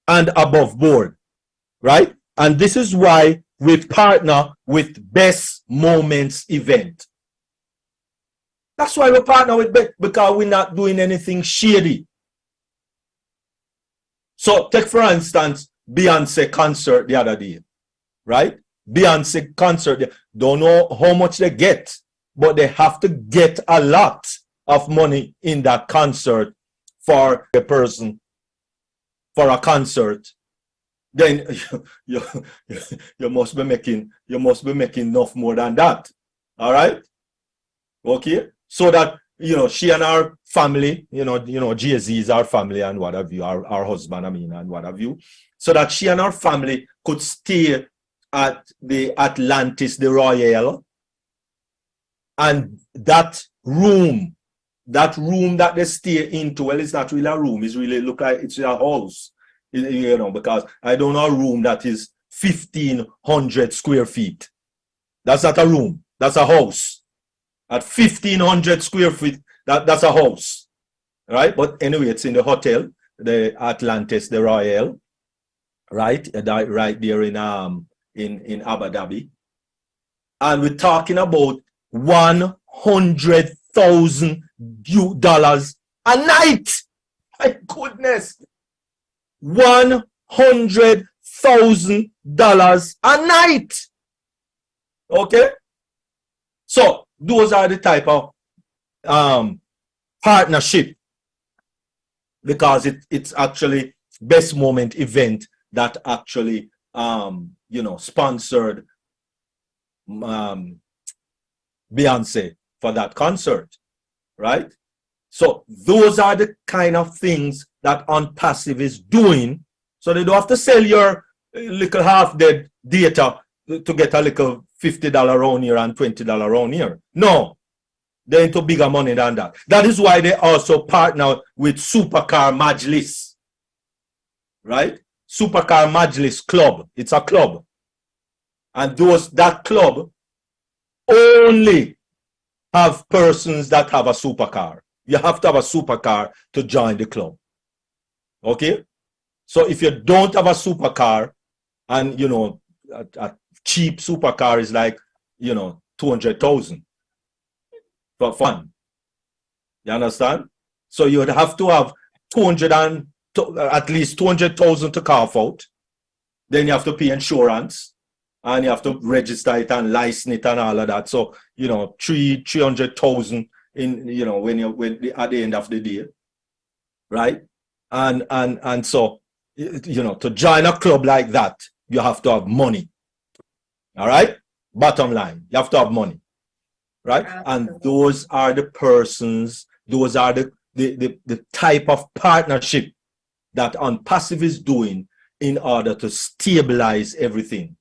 Speaker 7: and above board, right? And this is why we partner with Best Moments event. That's why we partner with Best, because we're not doing anything shady. So take for instance, Beyonce concert the other day, right? Beyonce concert, don't know how much they get, but they have to get a lot of money in that concert for a person, for a concert. Then you must be making enough more than that. All right, okay. So that, you know, she and our family, you know, Jay-Z is our family and what have you, our husband, I mean, and what have you, so that she and our family could stay at the Atlantis, the Royal, and that room that they stay into, well, it's not really a room, it's really look like it's a house, you know, because I don't know a room that is 1,500 square feet. That's not a room, that's a house. At 1,500 square feet, that's a house, right? But anyway, it's in the hotel, the Atlantis, the Royal, right? Right there in Abu Dhabi. And we're talking about $100,000 a night. My goodness. $100,000 a night. Okay? So those are the type of partnership, because it's actually Best Moment event that actually you know, sponsored Beyonce for that concert, right? So those are the kind of things that OnPassive is doing, so they don't have to sell your little half-dead data to get a little $50 around here and $20 around here. No, they're into bigger money than that. That is why they also partner with Supercar Majlis, right? Supercar Majlis Club. It's a club. And that club only have persons that have a supercar. You have to have a supercar to join the club. Okay? So if you don't have a supercar, and you know, a cheap supercar is like, you know, 200,000 for fun. You understand? So you would have to have at least 200,000 to carve out. Then you have to pay insurance, and you have to register it and license it and all of that. So, you know, 300,000 in, you know, when at the end of the day, right? And so, you know, to join a club like that, you have to have money. All right? Bottom line, you have to have money, right? And those are the persons, those are the type of partnership that OnPassive is doing in order to stabilize everything.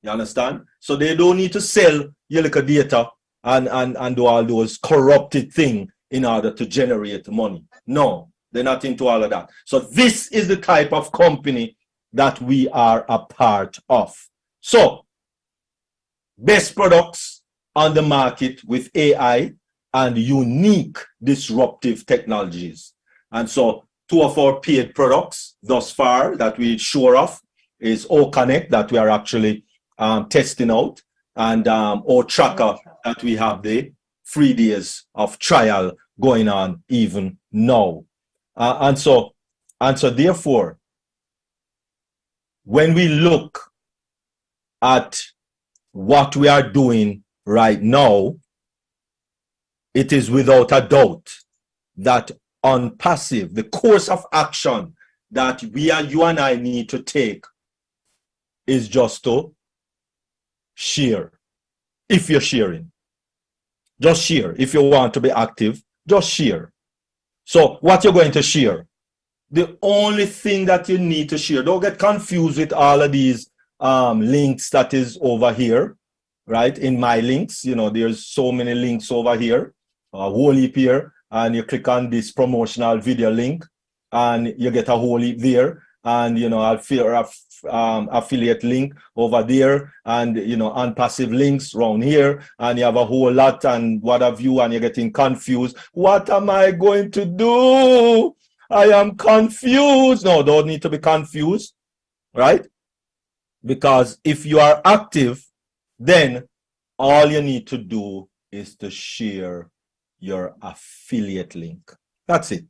Speaker 7: You understand? So they don't need to sell your little data and do all those corrupted things in order to generate money. No, they're not into all of that. So this is the type of company that we are a part of. So best products on the market with AI and unique disruptive technologies. And so two of our paid products thus far that we sure of is OConnect, that we are actually testing out, and our tracker that we have the 3 days of trial going on even now. And so therefore, when we look at what we are doing right now, it is without a doubt that OnPassive, the course of action that you and I need to take is just to share. If you're sharing, just share. If you want to be active, just share. So what you're going to share, the only thing that you need to share, don't get confused with all of these links that is over here, right? In my links, you know, there's so many links over here, a whole heap here, and you click on this promotional video link and you get a whole heap there, and you know, I'll affiliate link over there, and unpassive links around here, and you have a whole lot and what have you, and you're getting confused. What am I going to do? I am confused. No, don't need to be confused, right? Because if you are active, then all you need to do is to share your affiliate link. That's it.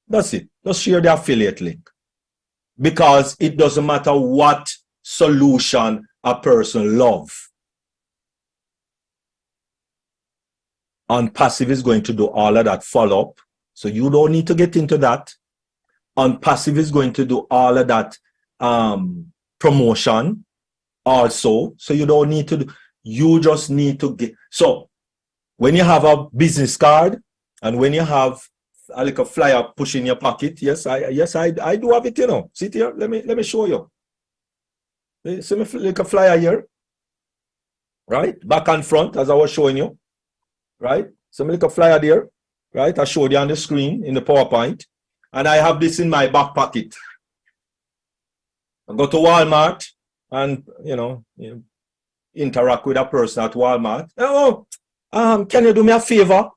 Speaker 7: That's it. Just share the affiliate link. Because it doesn't matter what solution a person loves. Unpassive is going to do all of that follow-up. So you don't need to get into that. Unpassive is going to do all of that promotion also. So you don't need to do, you just need to get. So when you have a business card and when you have a little flyer push in your pocket, yes, I do have it, Sit here, let me show you. See me little flyer here, right? Back and front, as I was showing you, right? Some little flyer there, right? I showed you on the screen in the PowerPoint, and I have this in my back pocket. I go to Walmart and interact with a person at Walmart. Oh, can you do me a favor?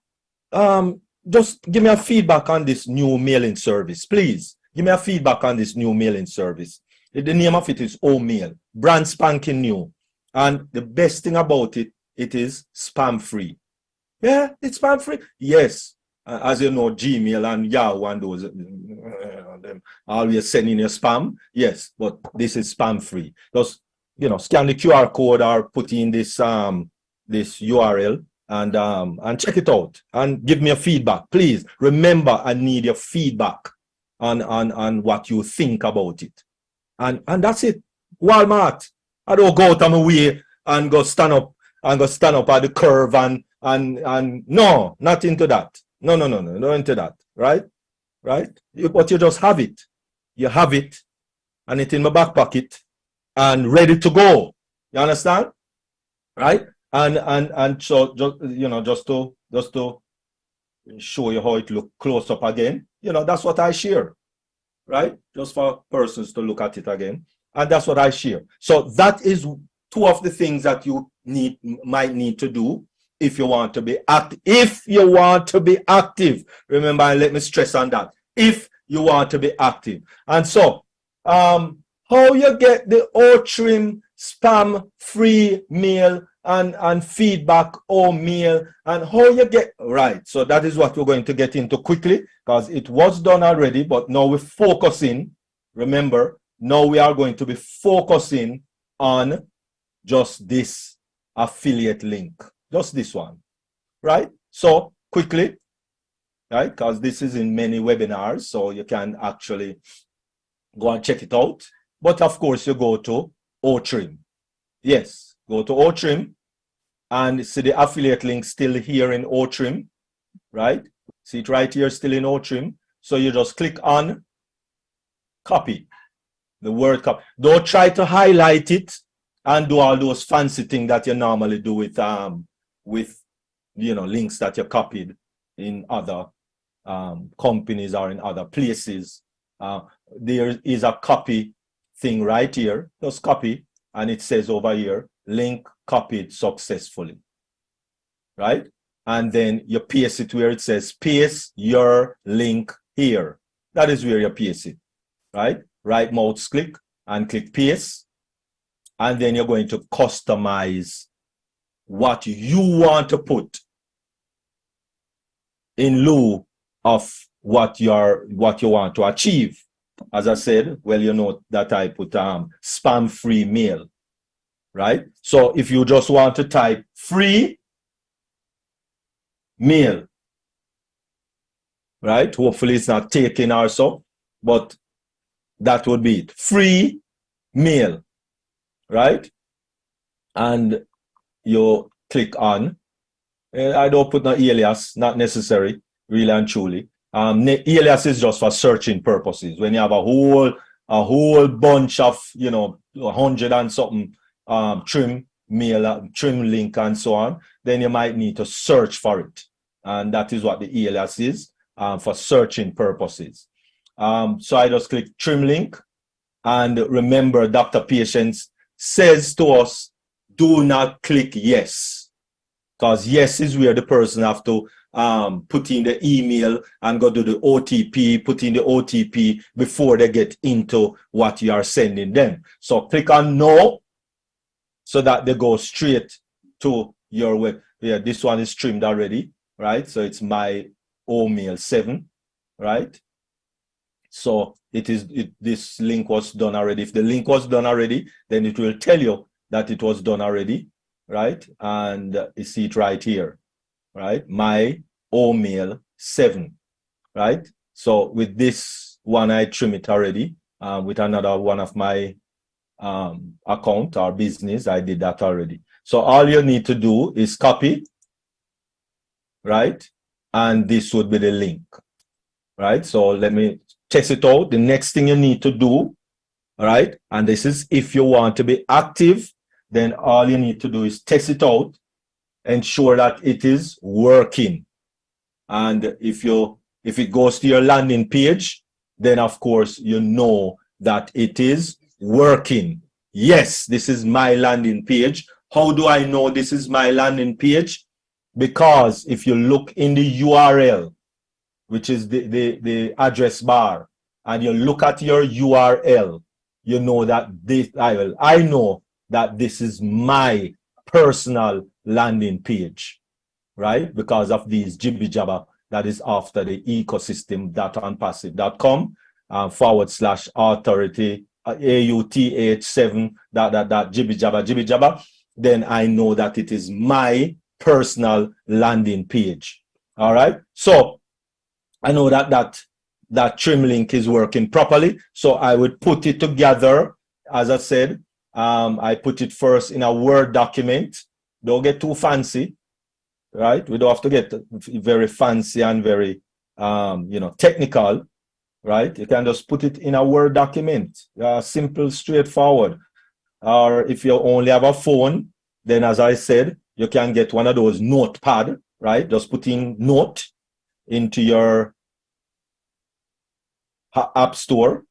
Speaker 7: Just give me a feedback on this new mailing service, please. Give me a feedback on this new mailing service. The name of it is O-Mail, brand spanking new. And the best thing about it, it is spam free. Yeah, it's spam free. Yes. As you know, Gmail and Yahoo and those, them always sending you spam. Yes, but this is spam free. Just, scan the QR code or put in this this URL and check it out and give me a feedback. Please remember, I need your feedback on what you think about it. And that's it. Walmart. I don't go out of my way and go stand up at the curve and no, not into that. No, not into that. Right? But you just have it. You have it, and it's in my back pocket and ready to go. You understand? Right? And so just to show you how it look close up again, that's what I share, right? Just for persons to look at it again, and that's what I share. So that is two of the things that you might need to do if you want to be active. If you want to be active, remember, and let me stress on that. If you want to be active, and so how you get the O-Trim spam free mail and feedback or mail, and how you get right. So that is what we're going to get into quickly, because it was done already, but now we're focusing. Remember, now we are going to be focusing on just this affiliate link, just this one, right? So quickly, right? Because this is in many webinars, so you can actually go and check it out. But of course, you go to O-Trim. Yes, go to O-Trim and see the affiliate link still here in O-Trim, right? See it right here still in O-Trim. So you just click on copy, the word copy. Don't try to highlight it and do all those fancy things that you normally do with links that you copied in other companies or in other places. There is a copy thing right here. Just copy, and it says over here, link copied successfully, right? And then you paste it where it says paste your link here. That is where you paste it, right? Right mouse click and click paste, and then you're going to customize what you want to put in lieu of what you want to achieve. As I said, well, you know that I put spam free mail, right? So if you just want to type free mail, right? Hopefully it's not taken or so, but that would be it. Free mail, right? And you click on, I don't put no alias, not necessary, really and truly. Alias is just for searching purposes. When you have a whole bunch of 100 and something trim mail, trim link and so on, then you might need to search for it, and that is what the alias is, for searching purposes. So I just click trim link, And remember, Dr. Patience says to us, do not click yes. Because yes is where the person have to put in the email and go to the OTP, put in the OTP before they get into what you are sending them. So click on no so that they go straight to your web. Yeah, this one is trimmed already, right? So it's my mail 7, right? So this link was done already. If the link was done already, then it will tell you that it was done already, right? And you see it right here, right? My mail 7, right? So with this one, I trim it already. With another one of my account or business, I did that already. So all you need to do is copy, right? And this would be the link, right? So let me test it out. The next thing you need to do, right? And this is if you want to be active, then all you need to do is test it out, ensure that it is working. And if it goes to your landing page, then of course you know that it is working. Yes, this is my landing page. How do I know this is my landing page? Because if you look in the URL, which is the address bar, and you look at your URL, you know that I know that this is my personal landing page, right? Because of these jibby jabber that is after the ecosystem.onpassive.com /authority AUTH7 jibby jabber, then I know that it is my personal landing page. All right. So I know that trim link is working properly. So I would put it together. As I said, I put it first in a Word document. Don't get too fancy, right? We don't have to get very fancy and very, technical, right? You can just put it in a Word document, simple, straightforward. Or if you only have a phone, then as I said, you can get one of those notepad, right? Just put in note into your app store,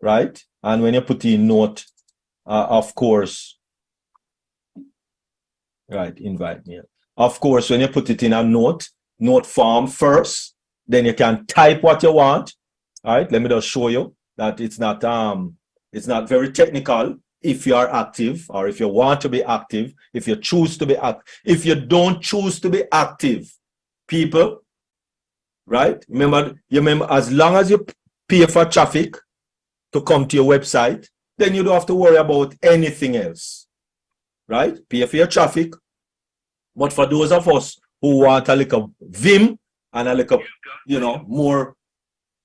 Speaker 7: right? And when you put in note, of course, right, invite me. Of course, when you put it in a note form first, then you can type what you want. All right, let me just show you that it's not very technical. If you are active, or if you want to be active, if you choose to be active, if you don't choose to be active, people, right? Remember, as long as you pay for traffic to come to your website, then you don't have to worry about anything else, right? Pay for your traffic. But for those of us who want a little vim and a little, more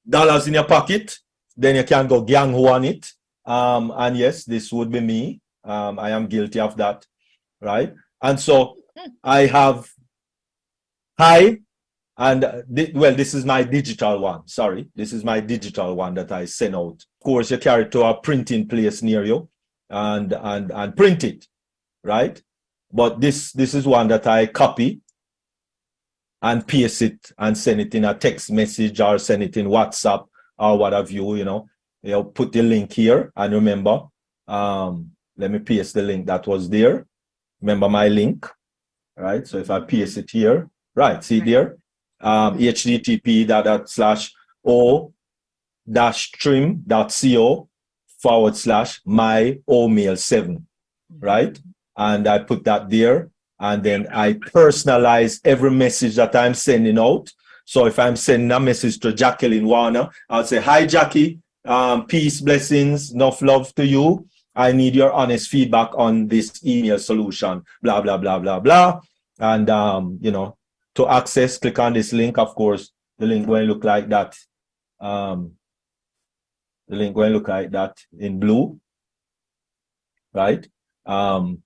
Speaker 7: dollars in your pocket, then you can go gang ho on it. And yes, this would be me. I am guilty of that, right? And so I have this is my digital one. Sorry, this is my digital one that I send out. Of course, you carry it to a printing place near you and print it, right? But this is one that I copy and paste it and send it in a text message or send it in WhatsApp or what have you, You'll put the link here, and remember, let me paste the link that was there. Remember my link, right? So if I paste it here, right, see there, http://o-trim.co/my-mail7, right? And I put that there, and then I personalize every message that I'm sending out. So if I'm sending a message to Jacqueline Warner, I'll say, hi, Jackie. Peace, blessings, enough love to you. I need your honest feedback on this email solution, blah, blah, blah, blah, blah. And, to access, click on this link. Of course, the link will look like that. The link will look like that in blue, right? So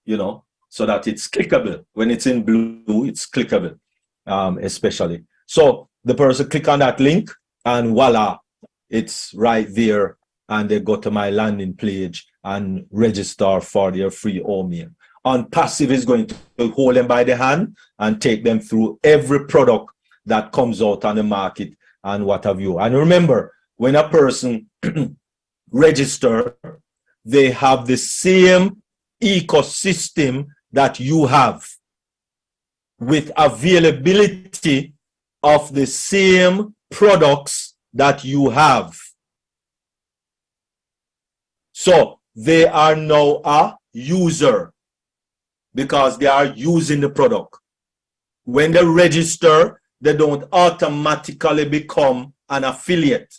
Speaker 7: that it's clickable. When it's in blue, it's clickable, especially. So the person click on that link and voila, it's right there, and they go to my landing page and register for their free email. OnPassive is going to hold them by the hand and take them through every product that comes out on the market and what have you. And remember, when a person register, they have the same ecosystem that you have, with availability of the same products that you have. So they are now a user because they are using the product. When they register, they don't automatically become an affiliate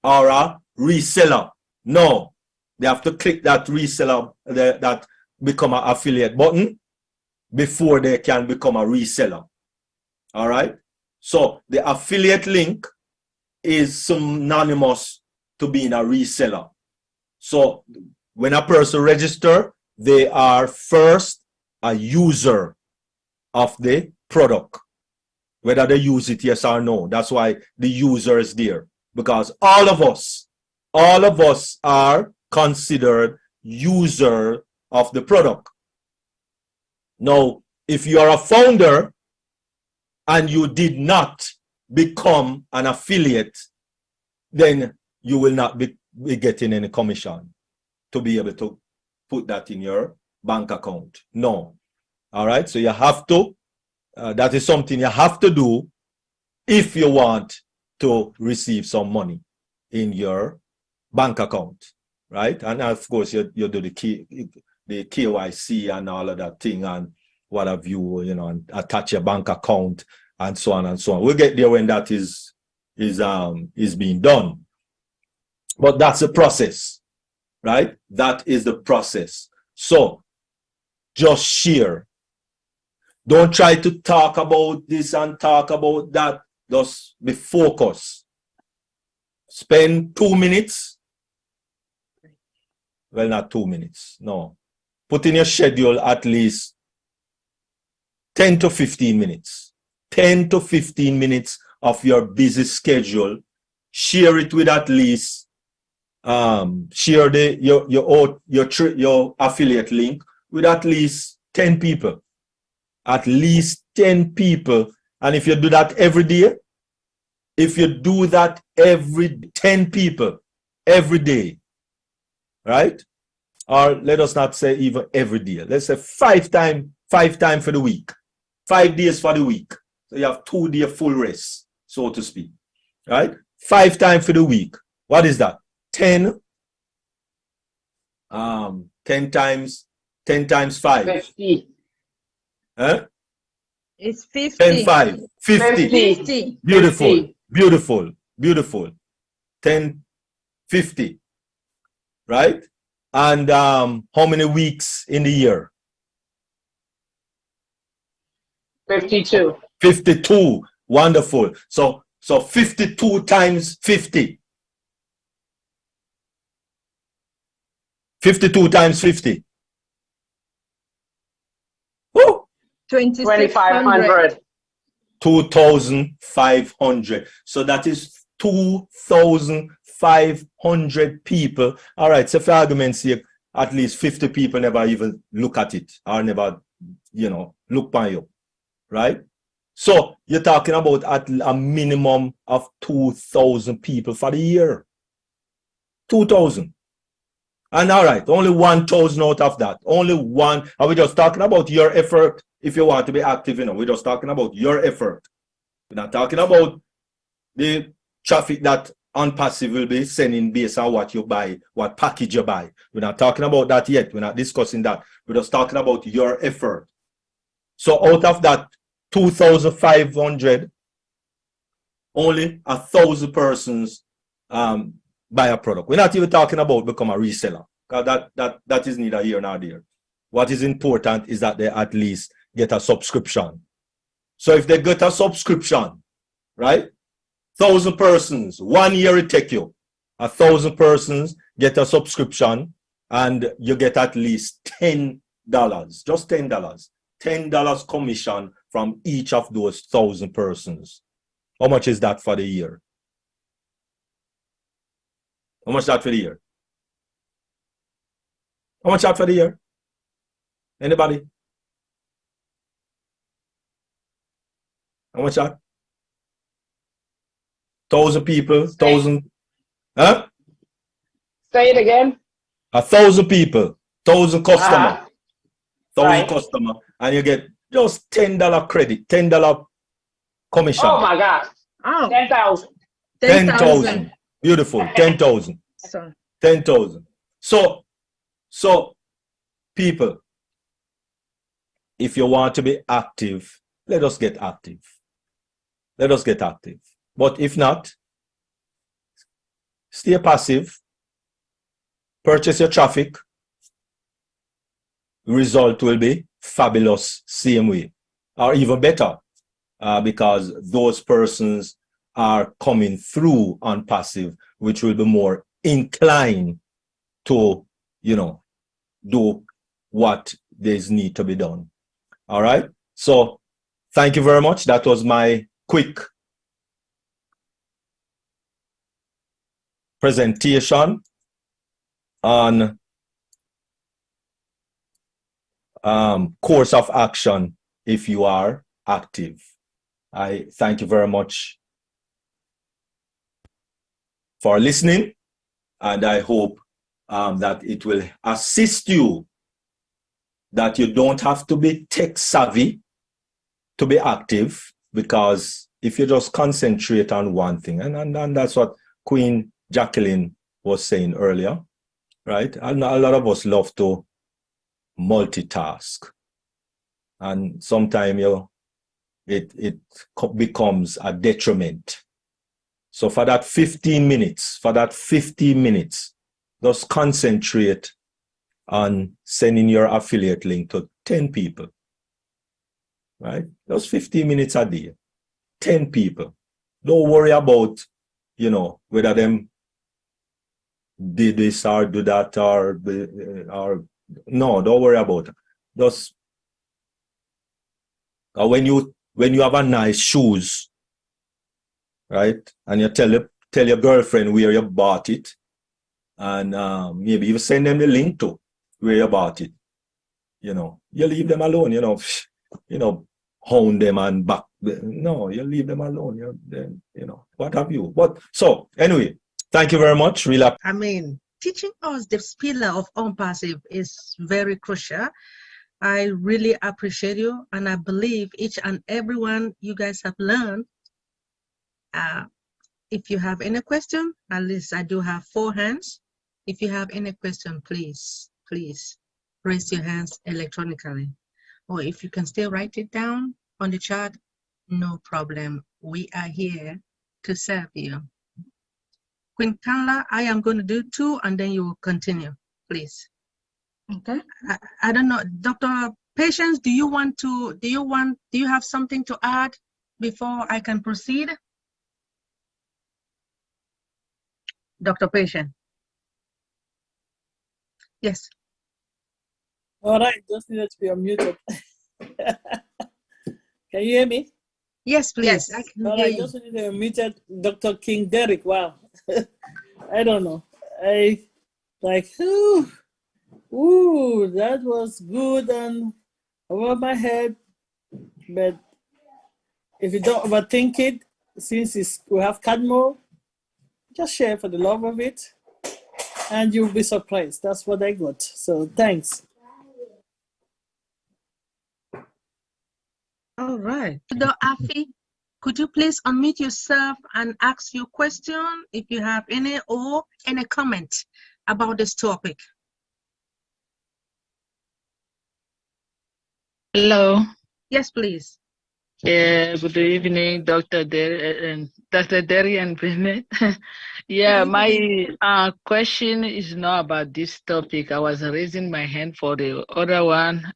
Speaker 7: or a reseller. No, they have to click that reseller, that become an affiliate button before they can become a reseller. All right. So the affiliate link is synonymous to being a reseller. So when a person registers, they are first a user of the product, whether they use it yes or no. That's why the user is there, because all of us are considered user of the product. Now, if you are a founder and you did not become an affiliate, then you will not be getting any commission to be able to put that in your bank account. No. All right. So you have to, that is something you have to do if you want to receive some money in your bank account. Right. And of course, you do the KYC and all of that thing and what have you, and attach your bank account and so on and so on. We'll get there when that is being done. But that's the process, right? That is the process. So just share. Don't try to talk about this and talk about that. Just be focused. Spend 2 minutes. Well, not 2 minutes. No. Put in your schedule at least 10 to 15 minutes. 10 to 15 minutes of your busy schedule. Share it with at least share your affiliate link with at least 10 people. At least 10 people. And if you do that every day, if you do that 10 people every day, right? Or let us not say even every day. Let's say 5 times for the week. 5 days for the week. So you have 2 days full rest, so to speak. Right? 5 times for the week. What is that? 10 times 5.
Speaker 1: 50.
Speaker 10: It's 50.
Speaker 7: 10, 5. 50.
Speaker 10: 50.
Speaker 7: Beautiful.
Speaker 1: 50.
Speaker 7: Beautiful. Beautiful. 10, 50. Right? And how many weeks in the year?
Speaker 1: 52.
Speaker 7: 52. Wonderful. So 52 times 50. 52 times 50. Woo!
Speaker 1: 2,500.
Speaker 7: 2,500. So that is 2,500 people. All right. So for argument's sake, at least 50 people never even look at it or never, look by you. Right? So you're talking about at a minimum of 2,000 people for the year. 2,000. And all right, only 1,000 out of that. Only one. Are we just talking about your effort if you want to be active? We're just talking about your effort. We're not talking about the traffic that on passive will be sending based on what you buy, what package you buy. We're not talking about that yet. We're not discussing that. We're just talking about your effort. So out of that 2,500, only 1,000 persons buy a product. We're not even talking about become a reseller, because that is neither here nor there. What is important is that they at least get a subscription. So if they get a subscription, right? 1,000 persons, 1 year it take you. 1,000 persons get a subscription and you get at least $10, just $10. $10 commission from each of those 1,000 persons. How much is that for the year? How much is that for the year? How much is that for the year? Anybody? How much is that? 1,000 people, 1,000, huh?
Speaker 1: Say it again.
Speaker 7: 1,000 people, 1,000 customer,
Speaker 1: Uh-huh.
Speaker 7: 1,000
Speaker 1: Right.
Speaker 7: customer, and you get just $10 credit, $10 commission.
Speaker 1: Oh my gosh.
Speaker 10: Oh,
Speaker 1: 10,000.
Speaker 7: 10,000. Beautiful. 10,000.
Speaker 10: So,
Speaker 7: 10,000. So people, if you want to be active, let us get active. Let us get active. But if not, stay passive, purchase your traffic, result will be fabulous same way, or even better, because those persons are coming through on passive, which will be more inclined to, do what there's need to be done. All right. So thank you very much. That was my quick presentation on course of action if you are active. I thank you very much for listening, and I hope that it will assist you, that you don't have to be tech savvy to be active, because if you just concentrate on one thing, and that's what Queen Jacqueline was saying earlier, right? And a lot of us love to multitask, and sometimes it becomes a detriment. So for that 15 minutes, just concentrate on sending your affiliate link to 10 people, right? Just 15 minutes a day, 10 people. Don't worry about, whether them did this or do that or no, don't worry about it. Just when you have a nice shoes, right, and you tell your girlfriend where you bought it, and maybe you send them the link to where you bought it, you leave them alone, hound them and back. No, you leave them alone. What have you? But so anyway, thank you very much. Really.
Speaker 2: I mean, teaching us the pillar of on-passive is very crucial. I really appreciate you, and I believe each and every one you guys have learned. If you have any question, at least I do have 4 hands. If you have any question, please raise your hands electronically. Or if you can still write it down on the chat, no problem. We are here to serve you. Queen Kanla, I am going to do 2 and then you will continue, please.
Speaker 10: okay.
Speaker 2: I don't know, Dr. Patience, do you have something to add before I can proceed? Dr. Patience. Yes.
Speaker 3: All right, just needed to be unmuted. Can you hear me?
Speaker 2: Yes, please.
Speaker 10: Yes.
Speaker 2: I can
Speaker 3: All
Speaker 2: hear
Speaker 3: right,
Speaker 2: you.
Speaker 3: just needed to be unmuted. Dr. King Derek, wow. I don't know. I like, ooh, that was good and over my head. But if you don't overthink it, since we have Cadmo, just share for the love of it, and you'll be surprised. That's what I got. So thanks.
Speaker 2: All right. Dr. Afi, could you please unmute yourself and ask your question if you have any comment about this topic?
Speaker 12: Hello.
Speaker 2: Yes, please.
Speaker 12: Good evening, Dr. Derry and Bennett. Yeah, my question is not about this topic. I was raising my hand for the other one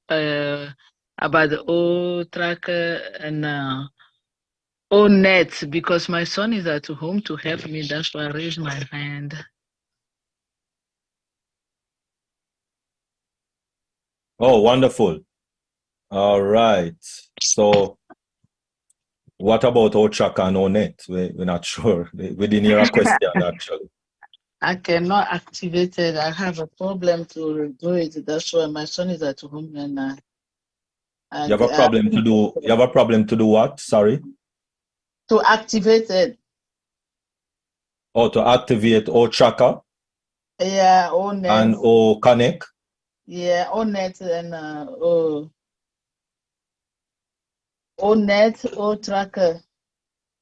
Speaker 12: about the O tracker and O net, because my son is at home to help me. That's why I raised my hand.
Speaker 7: Oh, wonderful. All right. So what about OTRAC and ONET? We're not sure. We didn't hear a question, actually.
Speaker 12: I cannot activate it. I have a problem to do it. That's why my son is at home and
Speaker 7: you have a problem to do. You have a problem to do what? Sorry.
Speaker 12: To activate it.
Speaker 7: Oh, to activate OTRACer?
Speaker 3: Yeah, Onet.
Speaker 7: And O Connect.
Speaker 3: Yeah, Onet and Onet, O Tracker.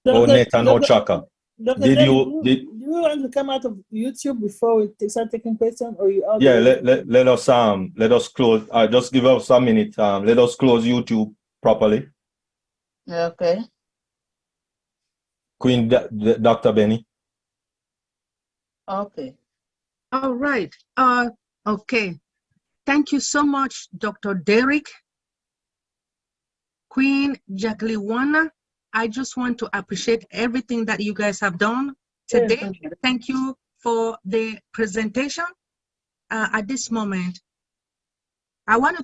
Speaker 7: Onet and O Tracker.
Speaker 3: Dr.
Speaker 7: Did
Speaker 3: Derek,
Speaker 7: you
Speaker 3: do you want to come out of YouTube before we start taking questions, or you out?
Speaker 7: Yeah, let us close. Just give us a minute. Let us close YouTube properly.
Speaker 3: Okay.
Speaker 7: Queen Dr. Benny.
Speaker 3: Okay.
Speaker 2: All right. Okay. Thank you so much, Dr. Derek. Queen Jacqueline. I just want to appreciate everything that you guys have done today. Thank you for the presentation. At this moment, I want to